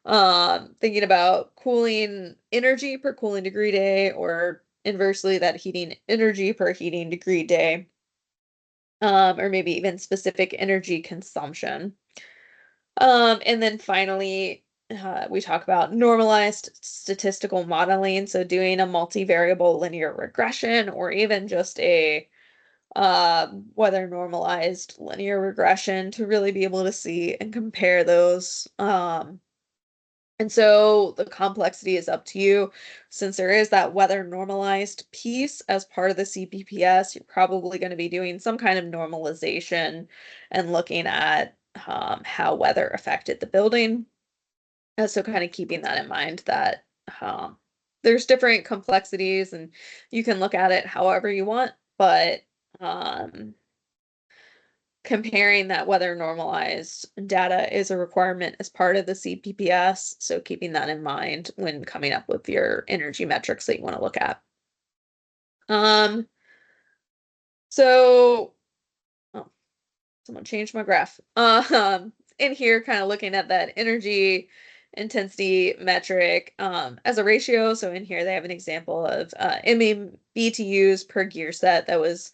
Thinking about cooling energy per cooling degree day, or inversely, that heating energy per heating degree day, or maybe even specific energy consumption. And then finally, we talk about normalized statistical modeling. So doing a multivariable linear regression, or even just a weather normalized linear regression to really be able to see and compare those. And so the complexity is up to you. Since there is that weather normalized piece as part of the CPPS, you're probably going to be doing some kind of normalization and looking at how weather affected the building. And so kind of keeping that in mind, that there's different complexities and you can look at it however you want, but um, comparing that weather normalized data is a requirement as part of the CPPS. So keeping that in mind when coming up with your energy metrics that you want to look at. Um, so oh, someone changed my graph. In here, kind of looking at that energy intensity metric as a ratio. So in here, they have an example of MMBTUs per gear set that was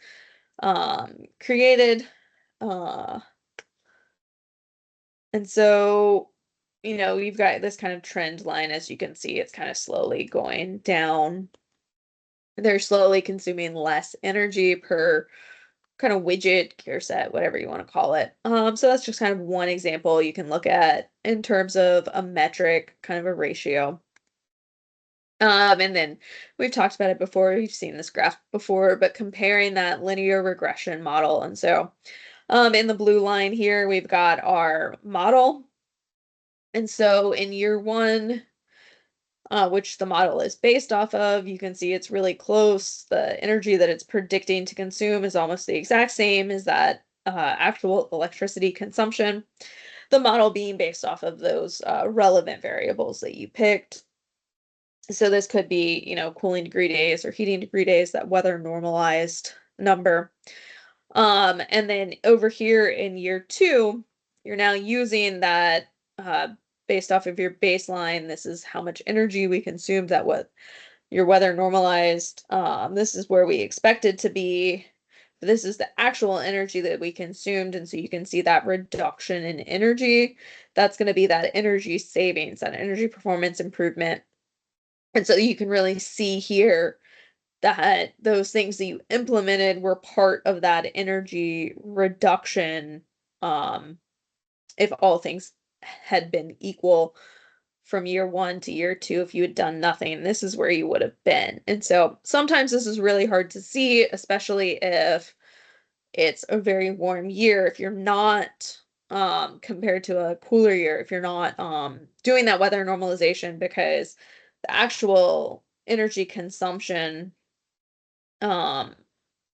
created. Uh, and so, you've got this kind of trend line, as you can see, it's kind of slowly going down. They're slowly consuming less energy per kind of widget, gear set, whatever you want to call it. So that's just kind of one example you can look at in terms of a metric, kind of a ratio. And then we've talked about it before, we've seen this graph before, but comparing that linear regression model. And so in the blue line here, we've got our model. And so in year one, which the model is based off of, you can see it's really close. The energy that it's predicting to consume is almost the exact same as that actual electricity consumption. The model being based off of those relevant variables that you picked. So this could be, cooling degree days or heating degree days, that weather normalized number. And then over here in year two, you're now using that uh, based off of your baseline. This is how much energy we consumed, that what your weather normalized. This is where we expected to be. but this is the actual energy that we consumed. And so you can see that reduction in energy. That's going to be that energy savings, that energy performance improvement. And so you can really see here that those things that you implemented were part of that energy reduction, if all things had been equal from year 1 to year 2. If you had done nothing, this is where you would have been. And so sometimes this is really hard to see, especially if it's a very warm year. If you're not, compared to a cooler year, if you're not doing that weather normalization, because the actual energy consumption um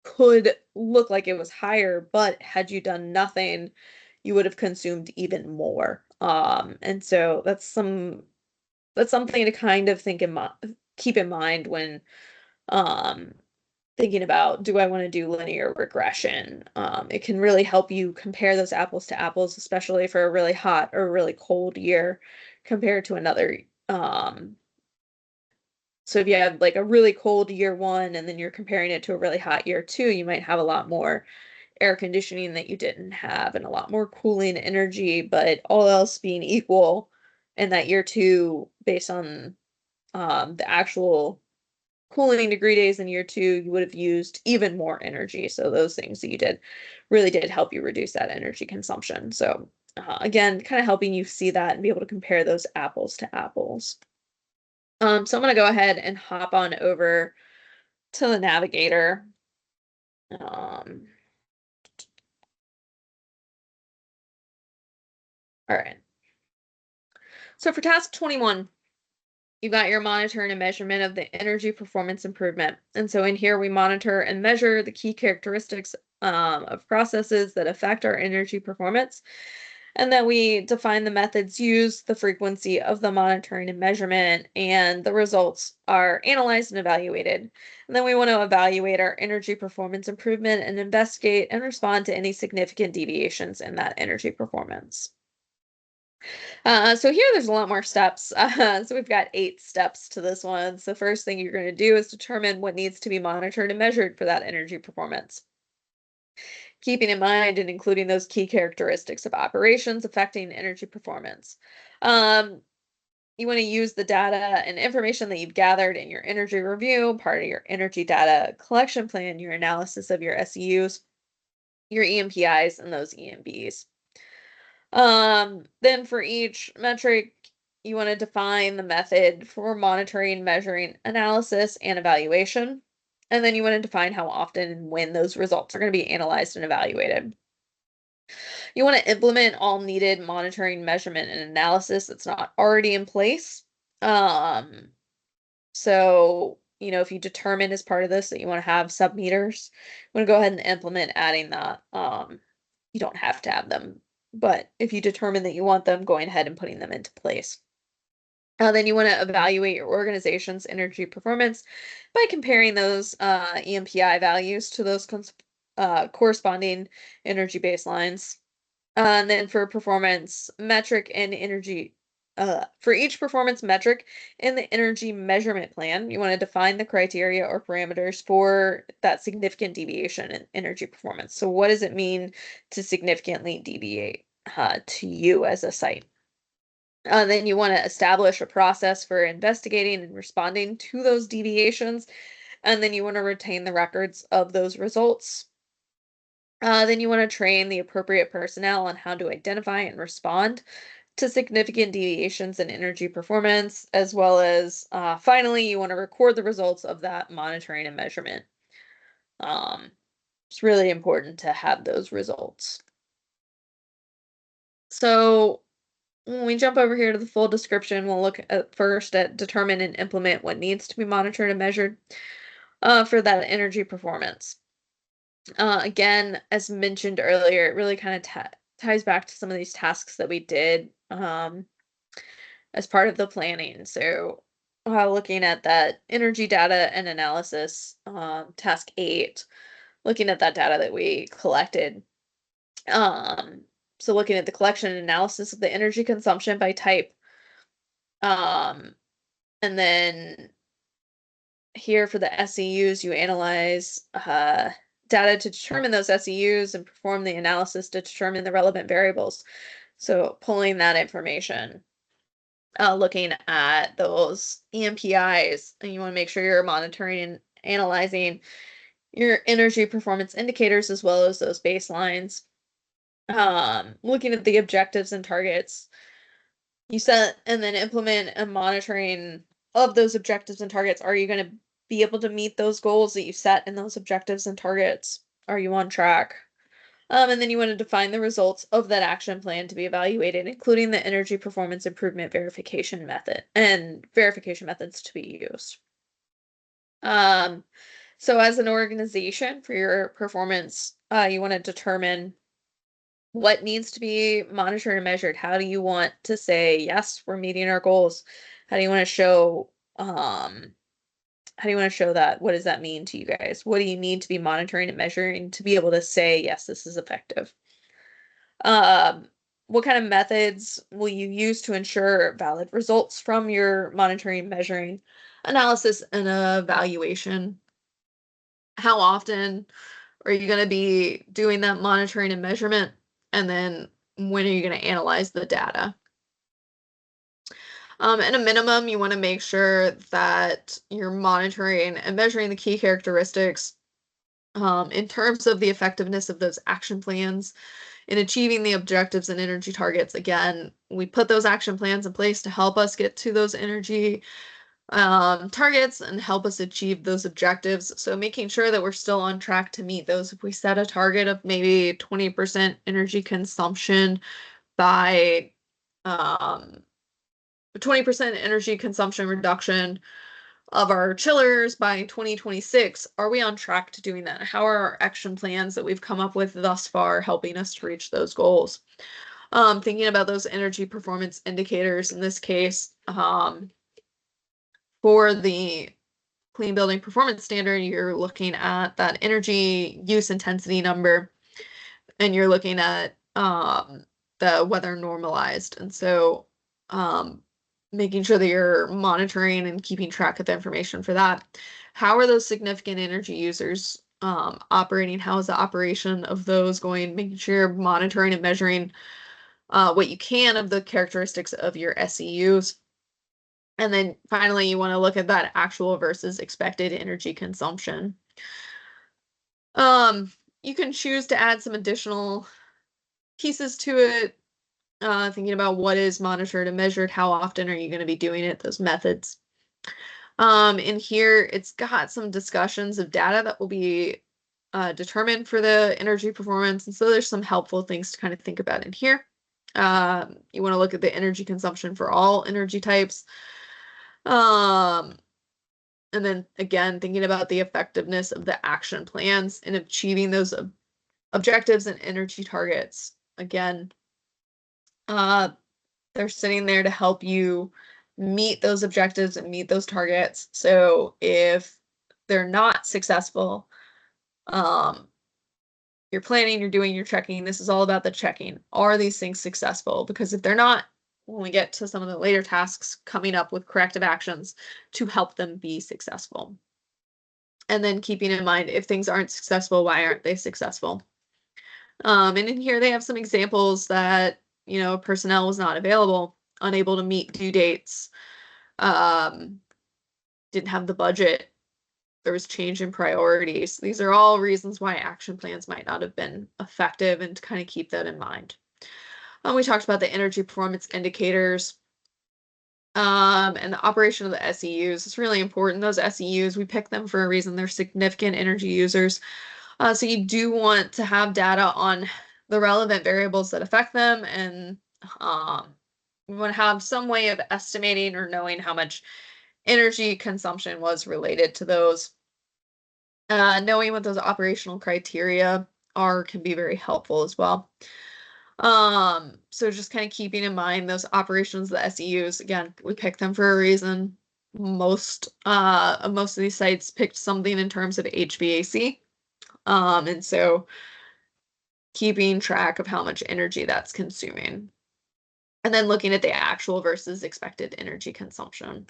could look like it was higher, but had you done nothing, you would have consumed even more. And so that's something to kind of keep in mind when um thinking about, do I want to do linear regression? It can really help you compare those apples to apples, especially for a really hot or really cold year compared to another. So if you have like a really cold year 1 and then you're comparing it to a really hot year 2, you might have a lot more air conditioning that you didn't have and a lot more cooling energy, but all else being equal in that year 2, based on the actual cooling degree days in year 2, you would have used even more energy. So those things that you did really did help you reduce that energy consumption. So again, kind of helping you see that and be able to compare those apples to apples. So I'm going to go ahead and hop on over to the navigator. Um, all right. So for task 21, you've got your monitoring and measurement of the energy performance improvement. And so in here, we monitor and measure the key characteristics of processes that affect our energy performance. And then we define the methods used, the frequency of the monitoring and measurement, and the results are analyzed and evaluated. And then we want to evaluate our energy performance improvement and investigate and respond to any significant deviations in that energy performance. So here there's a lot more steps. So we've got 8 steps to this one. So first thing you're going to do is determine what needs to be monitored and measured for that energy performance, keeping in mind and including those key characteristics of operations affecting energy performance. Um, you want to use the data and information that you've gathered in your energy review, part of your energy data collection plan, your analysis of your SEUs, your EMPIs, and those EMBs. Then for each metric, you want to define the method for monitoring, measuring, analysis, and evaluation. And then you want to define how often and when those results are going to be analyzed and evaluated. You want to implement all needed monitoring, measurement, and analysis that's not already in place. Um, so, if you determine as part of this that you want to have sub-meters, you want to go ahead and implement adding that. You don't have to have them, but if you determine that you want them, going ahead and putting them into place. Then you want to evaluate your organization's energy performance by comparing those EMPI values to those corresponding energy baselines. And then for performance metric and energy, for each performance metric in the energy measurement plan, you want to define the criteria or parameters for that significant deviation in energy performance. So what does it mean to significantly deviate to you as a site? Then you want to establish a process for investigating and responding to those deviations. And then you want to retain the records of those results. Then you want to train the appropriate personnel on how to identify and respond to significant deviations in energy performance, as well as finally, you want to record the results of that monitoring and measurement. It's really important to have those results. So when we jump over here to the full description, we'll look at first at determine and implement what needs to be monitored and measured for that energy performance. Again, as mentioned earlier, it really kind of ties back to some of these tasks that we did as part of the planning. So, looking at that energy data and analysis, task 8, looking at that data that we collected. So looking at the collection and analysis of the energy consumption by type. Um, and then here for the SEUs, you analyze data to determine those SEUs and perform the analysis to determine the relevant variables. So pulling that information, looking at those EMPIs, and you want to make sure you're monitoring and analyzing your energy performance indicators as well as those baselines. Looking at the objectives and targets you set, and then implement a monitoring of those objectives and targets. Are you going to be able to meet those goals that you set in those objectives and targets? Are you on track? And then you want to define the results of that action plan to be evaluated, including the energy performance improvement verification method and verification methods to be used. So as an organization for your performance, you want to determine what needs to be monitored and measured. How do you want to say, yes, we're meeting our goals? How do you want to show, that? What does that mean to you guys? What do you need to be monitoring and measuring to be able to say, yes, this is effective? What kind of methods will you use to ensure valid results from your monitoring, measuring, analysis, and evaluation? How often are you going to be doing that monitoring and measurement? And then when are you going to analyze the data? At a minimum, you want to make sure that you're monitoring and measuring the key characteristics in terms of the effectiveness of those action plans in achieving the objectives and energy targets. Again, we put those action plans in place to help us get to those energy targets and help us achieve those objectives. So making sure that we're still on track to meet those. If we set a target of maybe 20% energy consumption by 20% energy consumption reduction of our chillers by 2026, are we on track to doing that? How are our action plans that we've come up with thus far helping us to reach those goals? Thinking about those energy performance indicators, in this case, for the Clean Building Performance Standard, you're looking at that energy use intensity number, and you're looking at the weather normalized. And so making sure that you're monitoring and keeping track of the information for that. How are those significant energy users operating? How is the operation of those going? Making sure you're monitoring and measuring what you can of the characteristics of your SEUs. And then finally, you want to look at that actual versus expected energy consumption. You can choose to add some additional pieces to it, thinking about what is monitored and measured, how often are you going to be doing it, those methods. In here, it's got some discussions of data that will be determined for the energy performance. And so there's some helpful things to kind of think about in here. You want to look at the energy consumption for all energy types. And then again, thinking about the effectiveness of the action plans in achieving those objectives and energy targets. Again, they're sitting there to help you meet those objectives and meet those targets. So if they're not successful, you're planning, you're doing, you're checking. This is all about the checking. Are these things successful? Because if they're not, when we get to some of the later tasks, coming up with corrective actions to help them be successful. And then keeping in mind, if things aren't successful, why aren't they successful? And in here, they have some examples that, personnel was not available, unable to meet due dates, didn't have the budget, there was change in priorities. These are all reasons why action plans might not have been effective, and to kind of keep that in mind. We talked about the energy performance indicators and the operation of the SEUs. It's really important. Those SEUs, we pick them for a reason. They're significant energy users. So you do want to have data on the relevant variables that affect them, and you want to have some way of estimating or knowing how much energy consumption was related to those. Knowing what those operational criteria are can be very helpful as well. So just kind of keeping in mind those operations, the SEUs, again, we picked them for a reason. Most of these sites picked something in terms of HVAC. And so keeping track of how much energy that's consuming. And then looking at the actual versus expected energy consumption.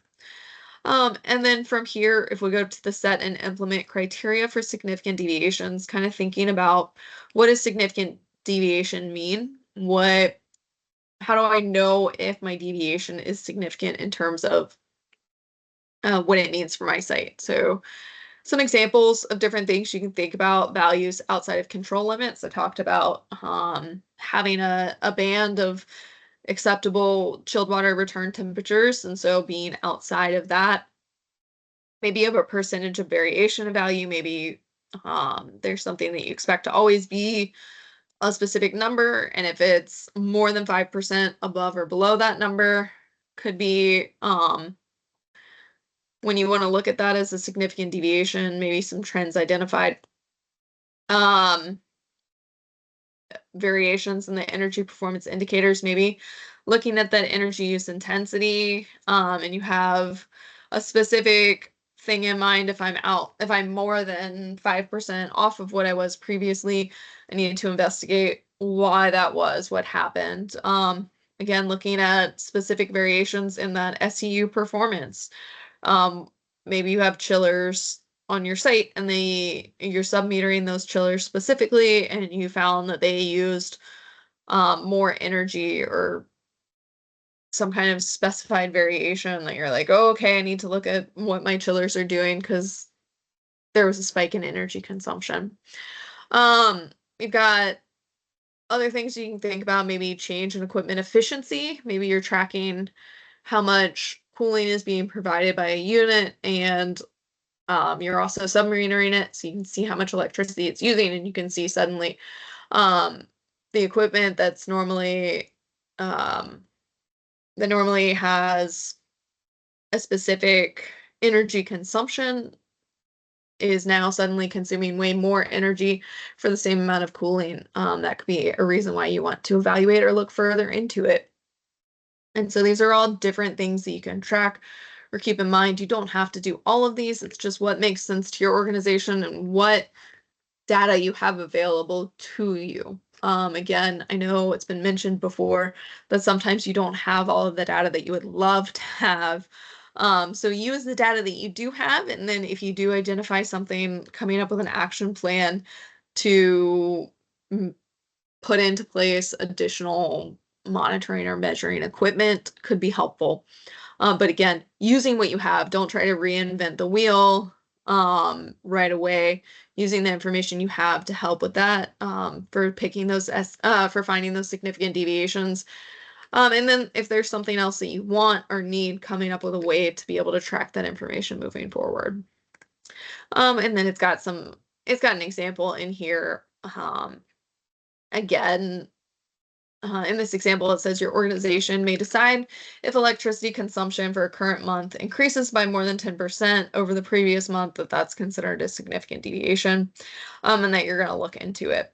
And then from here, if we go to the set and implement criteria for significant deviations, kind of thinking about what does significant deviation mean? How do I know if my deviation is significant in terms of what it means for my site? So some examples of different things you can think about: values outside of control limits. I talked about having a band of acceptable chilled water return temperatures, and so being outside of that. Maybe you have a percentage of variation of value. Maybe there's something that you expect to always be a specific number, and if it's more than 5% above or below that number, could be when you want to look at that as a significant deviation, maybe some trends identified. Variations in the energy performance indicators, maybe looking at that energy use intensity, and you have a specific thing in mind. If I'm more than 5% off of what I was previously, I needed to investigate why that was, what happened. Again, looking at specific variations in that SEU performance. Um, Maybe you have chillers on your site and you're submetering those chillers specifically, and you found that they used more energy or some kind of specified variation that you're like, oh, okay, I need to look at what my chillers are doing because there was a spike in energy consumption. We've got other things you can think about, maybe change in equipment efficiency. Maybe you're tracking how much cooling is being provided by a unit, and you're also submarinering it, so you can see how much electricity it's using, and you can see suddenly the equipment that's normally has a specific energy consumption is now suddenly consuming way more energy for the same amount of cooling. That could be a reason why you want to evaluate or look further into it. And so these are all different things that you can track or keep in mind. You don't have to do all of these. It's just what makes sense to your organization and what data you have available to you. Again, I know it's been mentioned before that sometimes you don't have all of the data that you would love to have. So use the data that you do have, and then if you do identify something, coming up with an action plan to put into place additional monitoring or measuring equipment could be helpful. But again, using what you have, don't try to reinvent the wheel right away. Using the information you have to help with that for picking those for finding those significant deviations. And then if there's something else that you want or need, coming up with a way to be able to track that information moving forward. And then it's got an example in here. Again, in this example, it says your organization may decide if electricity consumption for a current month increases by more than 10% over the previous month, that's considered a significant deviation, and that you're going to look into it.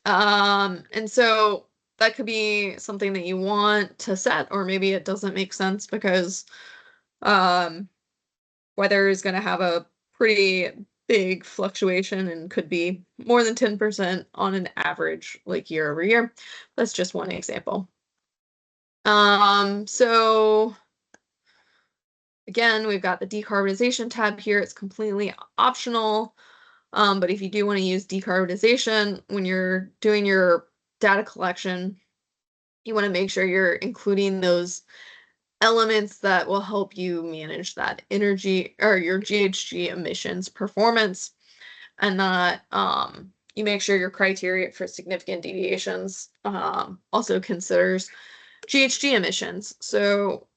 And so that could be something that you want to set, or maybe it doesn't make sense because weather is going to have a pretty big fluctuation and could be more than 10% on an average, like year over year. That's just one example. So again, we've got the decarbonization tab here. It's completely optional. But if you do want to use decarbonization when you're doing your data collection, you want to make sure you're including those elements that will help you manage that energy or your GHG emissions performance, and that you make sure your criteria for significant deviations also considers GHG emissions. So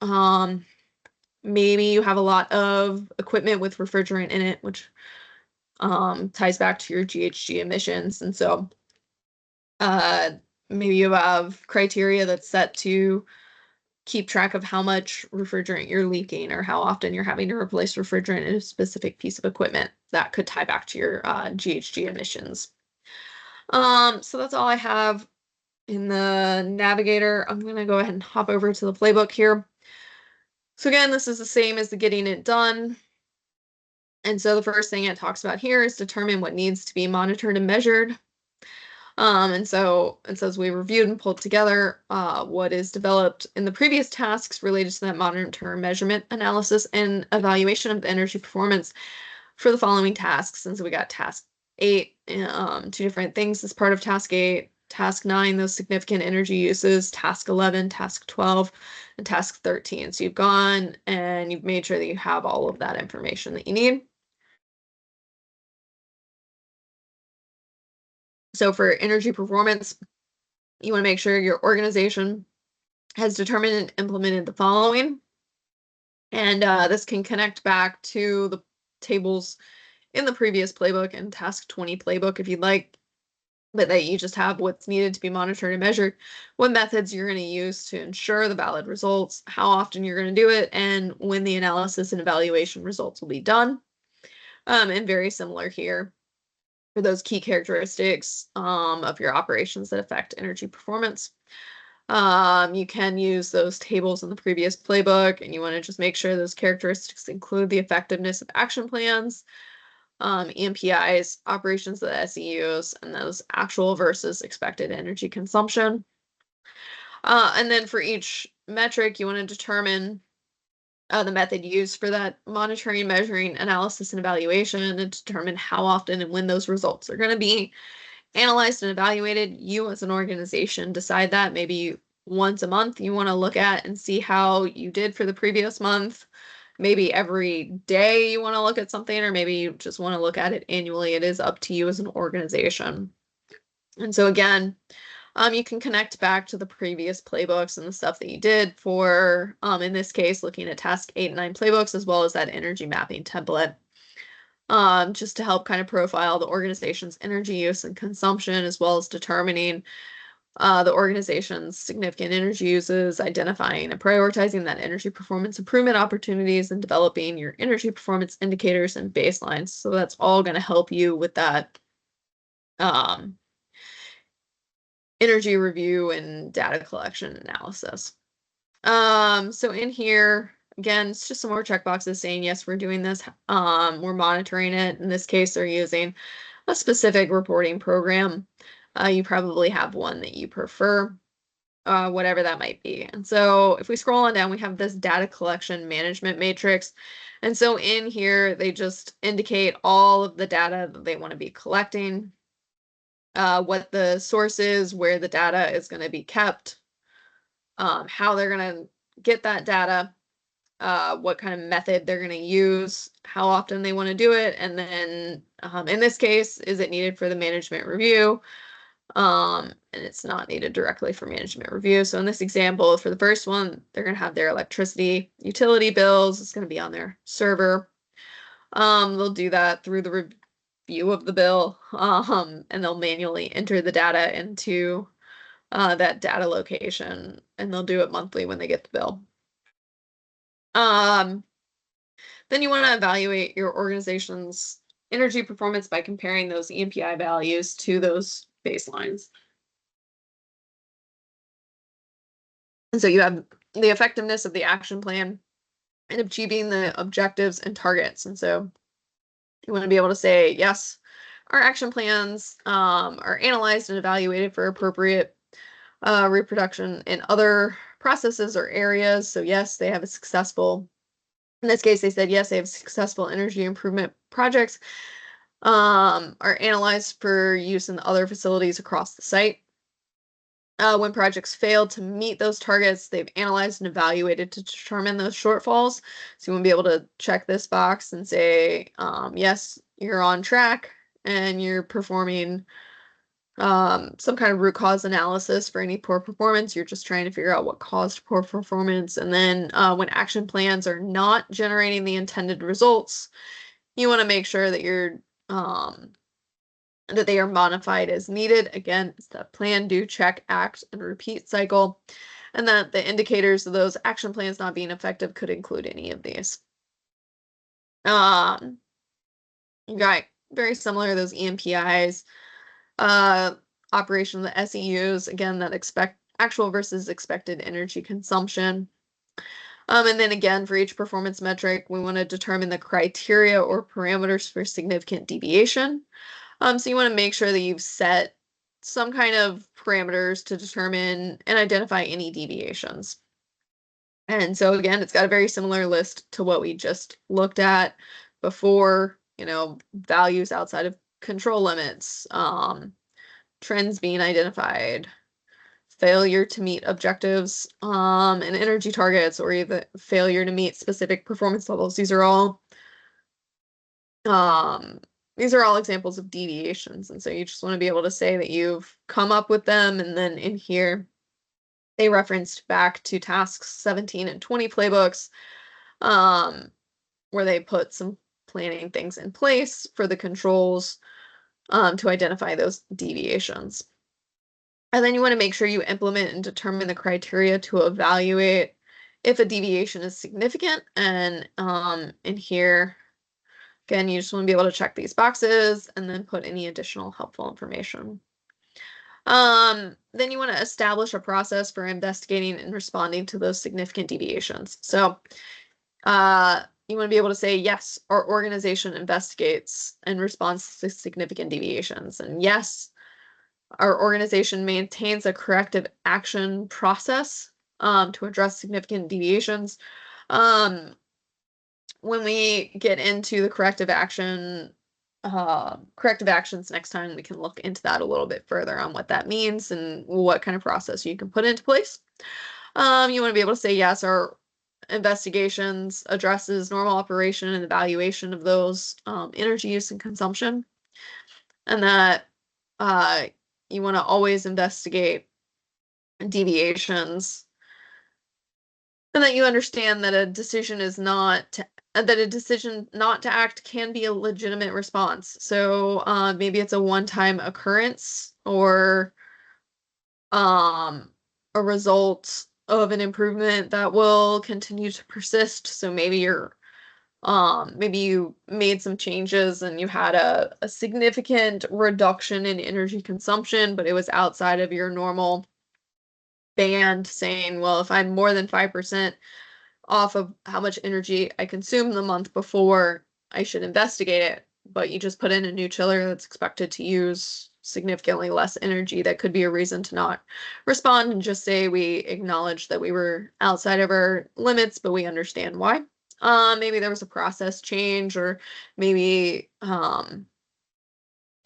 maybe you have a lot of equipment with refrigerant in it, which ties back to your GHG emissions. And so maybe you have criteria that's set to keep track of how much refrigerant you're leaking or how often you're having to replace refrigerant in a specific piece of equipment. That could tie back to your GHG emissions. So that's all I have in the navigator. I'm going to go ahead and hop over to the playbook here. So again, this is the same as the getting it done. And so the first thing it talks about here is determine what needs to be monitored and measured. And so it says we reviewed and pulled together what is developed in the previous tasks related to that monitoring measurement analysis and evaluation of the energy performance for the following tasks. And so we got task 8, 2 different things as part of task 8. Task 9, those significant energy uses, task 11, task 12, and task 13. So you've gone and you've made sure that you have all of that information that you need. So for energy performance, you want to make sure your organization has determined and implemented the following. And this can connect back to the tables in the previous playbook and task 20 playbook if you'd like, but that you just have what's needed to be monitored and measured, what methods you're going to use to ensure the valid results, how often you're going to do it, and when the analysis and evaluation results will be done. And very similar here for those key characteristics of your operations that affect energy performance. You can use those tables in the previous playbook, and you want to just make sure those characteristics include the effectiveness of action plans, EMPIs, operations of the SEUs, and those actual versus expected energy consumption. And then for each metric, you want to determine the method used for that monitoring, measuring, analysis, and evaluation, and determine how often and when those results are going to be analyzed and evaluated. You as an organization decide that. Maybe once a month you want to look at and see how you did for the previous month. Maybe every day you want to look at something, or maybe you just want to look at it annually. It is up to you as an organization. And so again, you can connect back to the previous playbooks and the stuff that you did for, in this case, looking at task 8 and 9 playbooks, as well as that energy mapping template, just to help kind of profile the organization's energy use and consumption, as well as determining the organization's significant energy uses, identifying and prioritizing that energy performance improvement opportunities, and developing your energy performance indicators and baselines. So that's all going to help you with that energy review and data collection analysis. So in here, again, it's just some more checkboxes saying, yes, we're doing this. We're monitoring it. In this case, they're using a specific reporting program. You probably have one that you prefer, whatever that might be. And so if we scroll on down, we have this data collection management matrix. And so in here, they just indicate all of the data that they want to be collecting, what the source is, where the data is going to be kept, how they're going to get that data, what kind of method they're going to use, how often they want to do it, and then in this case, is it needed for the management review? And it's not needed directly for management review. So in this example, for the first one, they're going to have their electricity utility bills. It's going to be on their server. They'll do that through the review of the bill, and they'll manually enter the data into that data location, and they'll do it monthly when they get the bill. Then you want to evaluate your organization's energy performance by comparing those EMPI values to those baselines. And so you have the effectiveness of the action plan and achieving the objectives and targets. And so you want to be able to say, yes, our action plans are analyzed and evaluated for appropriate reproduction in other processes or areas. So yes, they have a successful, in this case, they said, yes, they have successful energy improvement projects are analyzed for use in other facilities across the site. When projects failed to meet those targets, they've analyzed and evaluated to determine those shortfalls. So you want to be able to check this box and say, yes, you're on track and you're performing some kind of root cause analysis for any poor performance. You're just trying to figure out what caused poor performance. And then when action plans are not generating the intended results, you want to make sure that you're that they are modified as needed. Again, it's that plan, do, check, act, and repeat cycle. And that the indicators of those action plans not being effective could include any of these. You got very similar, those EMPIs, operation of the SEUs, again, that expect actual versus expected energy consumption. And then again, for each performance metric, we want to determine the criteria or parameters for significant deviation. So you want to make sure that you've set some kind of parameters to determine and identify any deviations. And so again, it's got a very similar list to what we just looked at before, values outside of control limits, trends being identified, failure to meet objectives, and energy targets, or even failure to meet specific performance levels. These are all examples of deviations. And so you just want to be able to say that you've come up with them, and then in here they referenced back to tasks 17 and 20 playbooks, where they put some planning things in place for the controls to identify those deviations. And then you want to make sure you implement and determine the criteria to evaluate if a deviation is significant. And in here, again, you just want to be able to check these boxes and then put any additional helpful information. Then you want to establish a process for investigating and responding to those significant deviations. So you want to be able to say, yes, our organization investigates and responds to significant deviations. And yes, our organization maintains a corrective action process to address significant deviations. When we get into the corrective actions next time, we can look into that a little bit further on what that means and what kind of process you can put into place. You want to be able to say, yes, our investigations addresses normal operation and evaluation of those energy use and consumption, and that you want to always investigate deviations, and that you understand that a decision not to act can be a legitimate response. So maybe it's a one-time occurrence, or a result of an improvement that will continue to persist. So maybe you made some changes and you had a significant reduction in energy consumption, but it was outside of your normal band, saying, well, if I'm more than 5% off of how much energy I consumed the month before, I should investigate it. But you just put in a new chiller that's expected to use significantly less energy. That could be a reason to not respond, and just say we acknowledge that we were outside of our limits, but we understand why. Maybe there was a process change, or maybe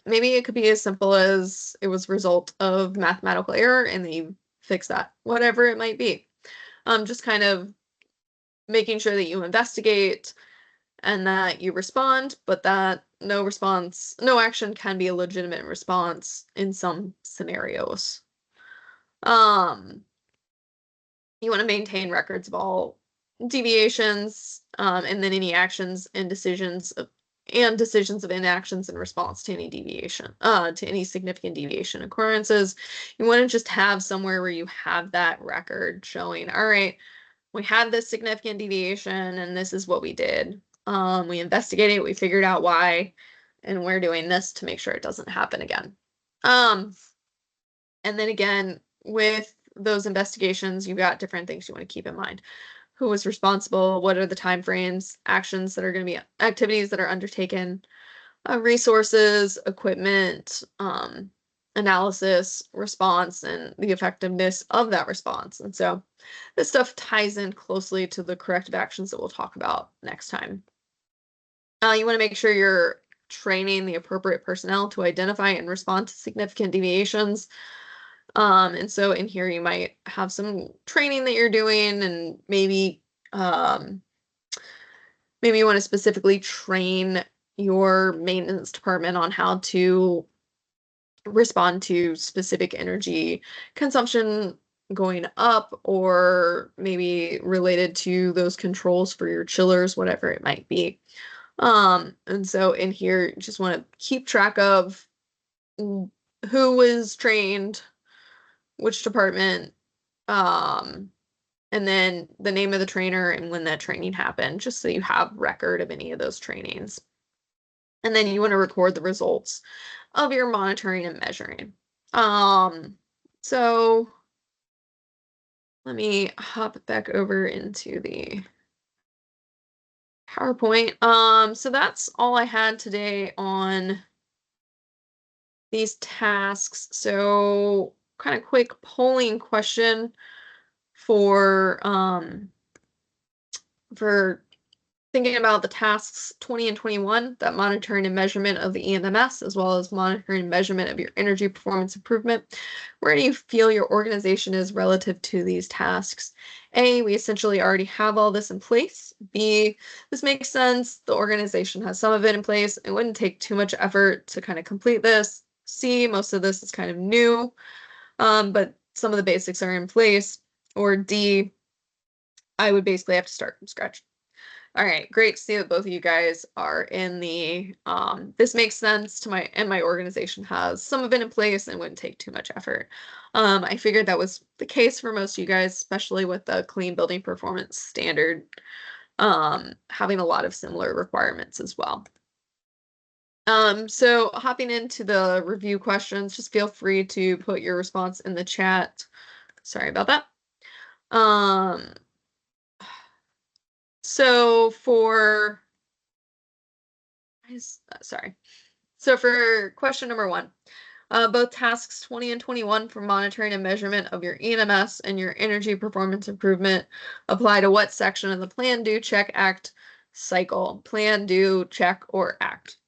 it could be as simple as it was a result of mathematical error and then you fix that, whatever it might be. Just kind of making sure that you investigate and that you respond, but that no action can be a legitimate response in some scenarios. You want to maintain records of all deviations, and then any actions and decisions of inactions in response to any deviation, to any significant deviation occurrences. You want to just have somewhere where you have that record showing, all right, we had this significant deviation and this is what we did. We investigated, we figured out why, and we're doing this to make sure it doesn't happen again. And then again, with those investigations, you've got different things you want to keep in mind. Who was responsible? What are the time frames? Actions that are going to be activities that are undertaken, resources, equipment, analysis, response, and the effectiveness of that response. And so this stuff ties in closely to the corrective actions that we'll talk about next time. You want to make sure you're training the appropriate personnel to identify and respond to significant deviations. And so in here you might have some training that you're doing, and maybe you want to specifically train your maintenance department on how to respond to specific energy consumption going up, or maybe related to those controls for your chillers, whatever it might be. And so in here, you just want to keep track of who was trained, which department, and then the name of the trainer and when that training happened, just so you have record of any of those trainings. And then you want to record the results of your monitoring and measuring. So let me hop back over into the PowerPoint. So that's all I had today on these tasks. So kind of quick polling question for thinking about the tasks 20 and 21, that monitoring and measurement of the EMMS, as well as monitoring and measurement of your energy performance improvement. Where do you feel your organization is relative to these tasks? A, we essentially already have all this in place. B, this makes sense. The organization has some of it in place. It wouldn't take too much effort to kind of complete this. C, most of this is kind of new, but some of the basics are in place. Or D, I would basically have to start from scratch. All right, great to see that both of you guys are in the this makes sense to my organization has some of it in place and wouldn't take too much effort. I figured that was the case for most of you guys, especially with the clean building performance standard having a lot of similar requirements as well. So hopping into the review questions, just feel free to put your response in the chat. Sorry about that. So for sorry. So for question number 1, both tasks 20 and 21 for monitoring and measurement of your EMMS and your energy performance improvement apply to what section of the plan, do, check, act cycle? Plan, do, check, or act?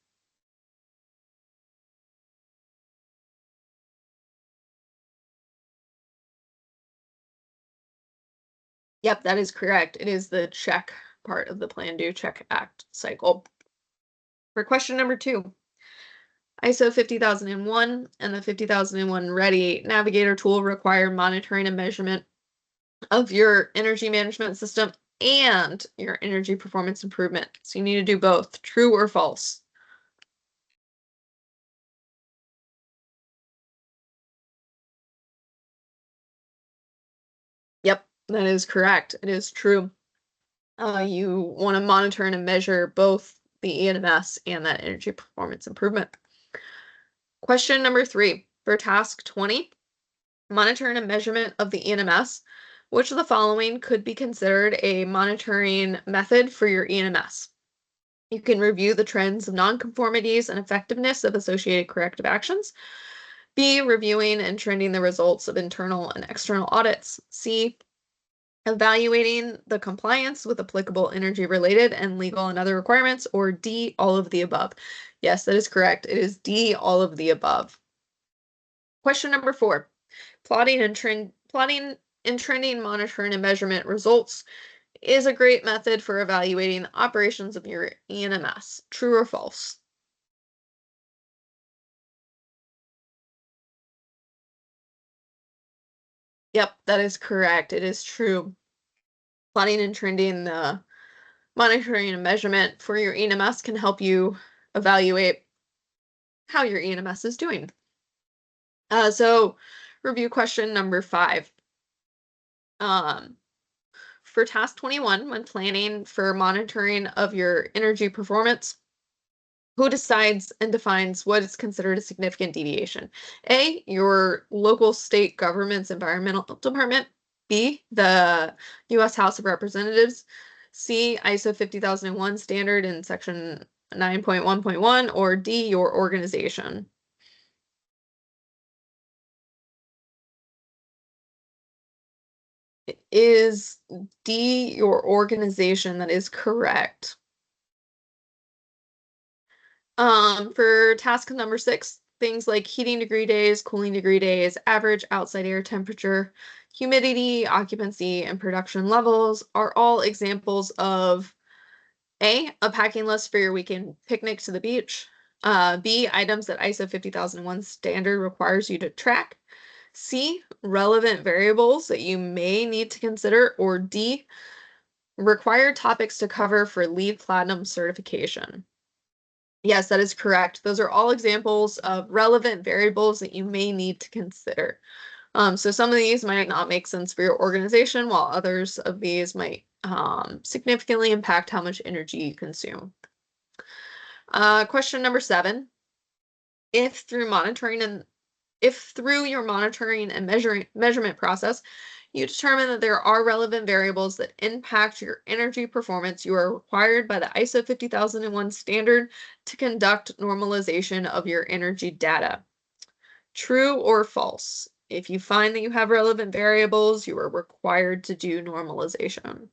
Yep, that is correct. It is the check part of the plan, do, check, act cycle. For question number 2, ISO 50001 and the 50001 Ready Navigator tool require monitoring and measurement of your energy management system and your energy performance improvement. So you need to do both, true or false. Yep, that is correct. It is true. You want to monitor and measure both the EMS and that energy performance improvement. Question number 3, for task 20, monitoring and measurement of the EMS. Which of the following could be considered a monitoring method for your EMS? You can review the trends of nonconformities and effectiveness of associated corrective actions. B, reviewing and trending the results of internal and external audits. C, evaluating the compliance with applicable energy-related and legal and other requirements. Or D, all of the above. Yes, that is correct. It is D, all of the above. Question number 4, plotting and trending monitoring and measurement results is a great method for evaluating the operations of your EMS. True or false? Yep, that is correct. It is true. Plotting and trending the monitoring and measurement for your EMS can help you evaluate how your EMS is doing. So review question number 5. For task 21, when planning for monitoring of your energy performance, who decides and defines what is considered a significant deviation? A, your local state government's environmental department. B, the U.S. House of Representatives. C, ISO 50001 standard in section 9.1.1. Or D, your organization. It is D, your organization. That is correct. For task number 6, things like heating degree days, cooling degree days, average outside air temperature, humidity, occupancy, and production levels are all examples of A, a packing list for your weekend picnic to the beach. B, items that ISO 50001 standard requires you to track. C, relevant variables that you may need to consider. Or D, required topics to cover for LEED Platinum certification. Yes, that is correct. Those are all examples of relevant variables that you may need to consider. So some of these might not make sense for your organization, while others of these might significantly impact how much energy you consume. Question number 7. If through your monitoring and measurement process, you determine that there are relevant variables that impact your energy performance, you are required by the ISO 50001 standard to conduct normalization of your energy data. True or false? If you find that you have relevant variables, you are required to do normalization.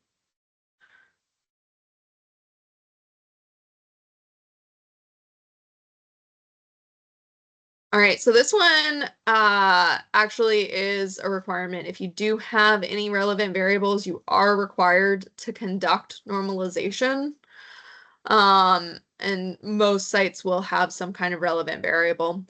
All right, so this one actually is a requirement. If you do have any relevant variables, you are required to conduct normalization. And most sites will have some kind of relevant variable.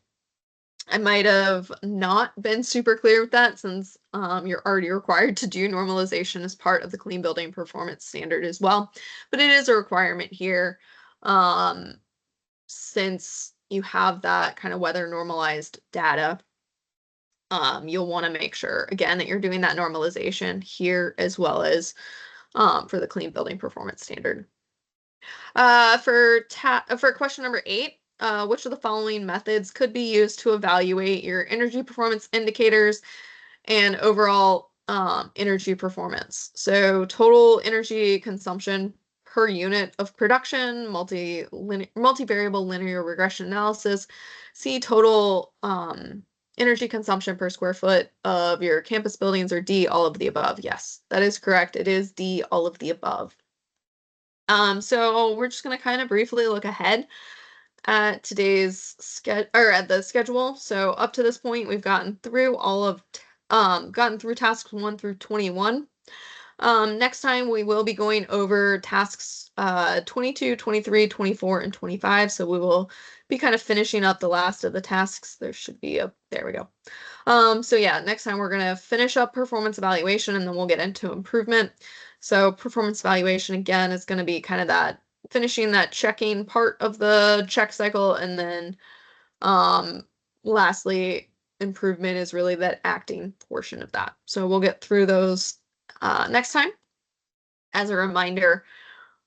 I might have not been super clear with that since you're already required to do normalization as part of the Clean Building Performance Standard as well. But it is a requirement here since you have that kind of weather normalized data. You'll want to make sure, again, that you're doing that normalization here as well as for the Clean Building Performance Standard. For question number 8, which of the following methods could be used to evaluate your energy performance indicators and overall energy performance? So total energy consumption per unit of production, multivariable linear regression analysis. C, total energy consumption per square foot of your campus buildings, or D, all of the above. Yes, that is correct. It is D, all of the above. So we're just going to kind of briefly look ahead at today's at the schedule. So up to this point, we've gotten through tasks 1 through 21. Next time we will be going over tasks 22, 23, 24, and 25. So we will be kind of finishing up the last of the tasks. There we go. So yeah, next time we're gonna finish up performance evaluation and then we'll get into improvement. So performance evaluation again is gonna be kind of that finishing that checking part of the check cycle, and then lastly, improvement is really that acting portion of that. So we'll get through those next time. As a reminder,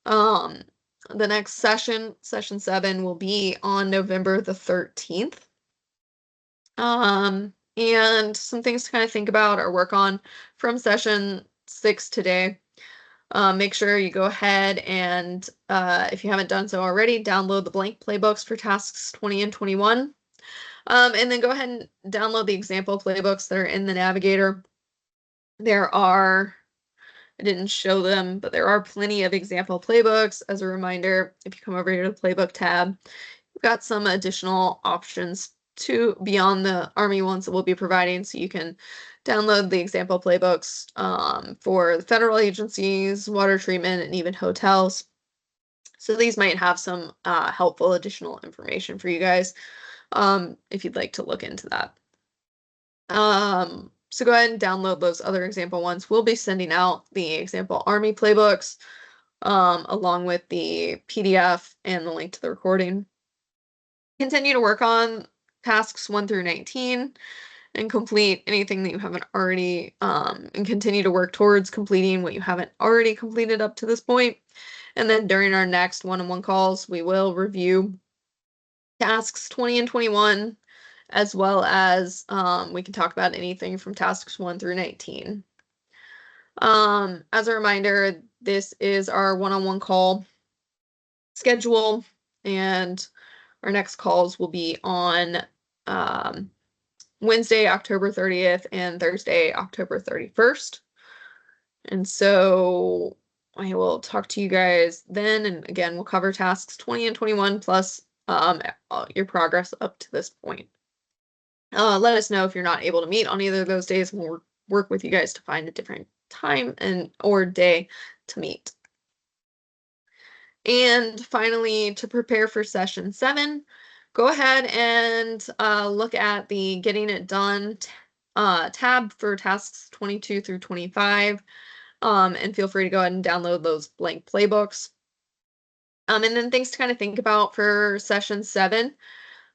the next session 7, will be on November the 13th. And some things to kind of think about or work on from session 6 today. Make sure you go ahead and, if you haven't done so already, download the blank playbooks for tasks 20 and 21. And then go ahead and download the example playbooks that are in the Navigator. I didn't show them, but there are plenty of example playbooks. As a reminder, if you come over here to the playbook tab, we've got some additional options beyond the Army ones that we'll be providing, so you can download the example playbooks for the federal agencies, water treatment, and even hotels. So these might have some helpful additional information for you guys if you'd like to look into that. So go ahead and download those other example ones. We'll be sending out the example Army playbooks along with the PDF and the link to the recording. Continue to work on tasks 1 through 19 and complete anything that you haven't already, and continue to work towards completing what you haven't already completed up to this point. And then during our next one-on-one calls, we will review tasks 20 and 21, as well as we can talk about anything from tasks 1 through 19. As a reminder, this is our one-on-one call schedule, and our next calls will be on Wednesday, October 30th and Thursday, October 31st. And so I will talk to you guys then, and again, we'll cover tasks 20 and 21 plus your progress up to this point. Let us know if you're not able to meet on either of those days, and we'll work with you guys to find a different time or day to meet. And finally, to prepare for session 7, go ahead and look at the Getting It Done tab for tasks 22 through 25, and feel free to go ahead and download those blank playbooks. And then things to kind of think about for session 7.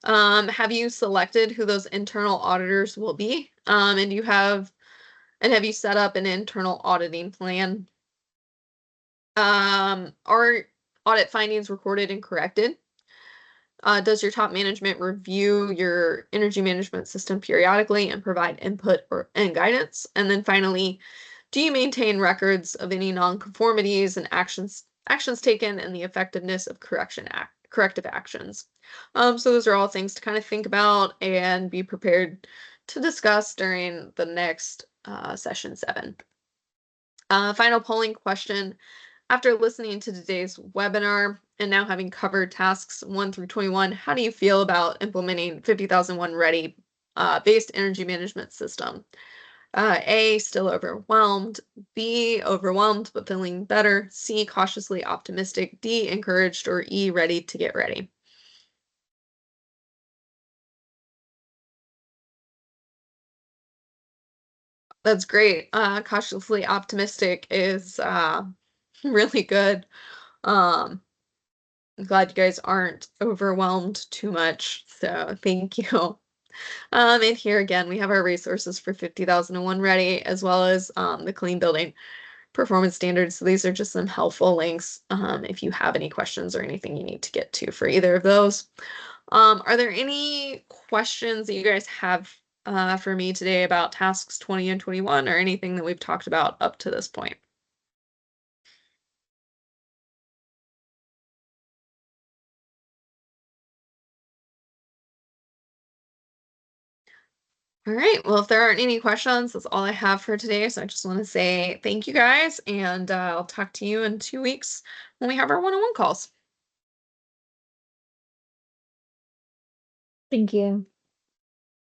Have you selected who those internal auditors will be? And have you set up an internal auditing plan? Are audit findings recorded and corrected? Does your top management review your energy management system periodically and provide input and guidance? And then finally, do you maintain records of any nonconformities and actions taken and the effectiveness of correction corrective actions. So those are all things to kind of think about and be prepared to discuss during the next session 7. Final polling question. After listening to today's webinar and now having covered tasks 1 through 21, how do you feel about implementing 50001 Ready based energy management system? A, still overwhelmed. B, overwhelmed but feeling better. C, cautiously optimistic. D, encouraged. Or E, ready to get ready. That's great. Cautiously optimistic is really good. I'm glad you guys aren't overwhelmed too much. So thank you. And here again, we have our resources for 50001 Ready, as well as the Clean Building Performance Standards. So these are just some helpful links if you have any questions or anything you need to get to for either of those. Are there any questions that you guys have for me today about tasks 20 and 21 or anything that we've talked about up to this point? All right, well, if there aren't any questions, that's all I have for today. So I just want to say thank you guys, and I'll talk to you in 2 weeks when we have our one-on-one calls. Thank you.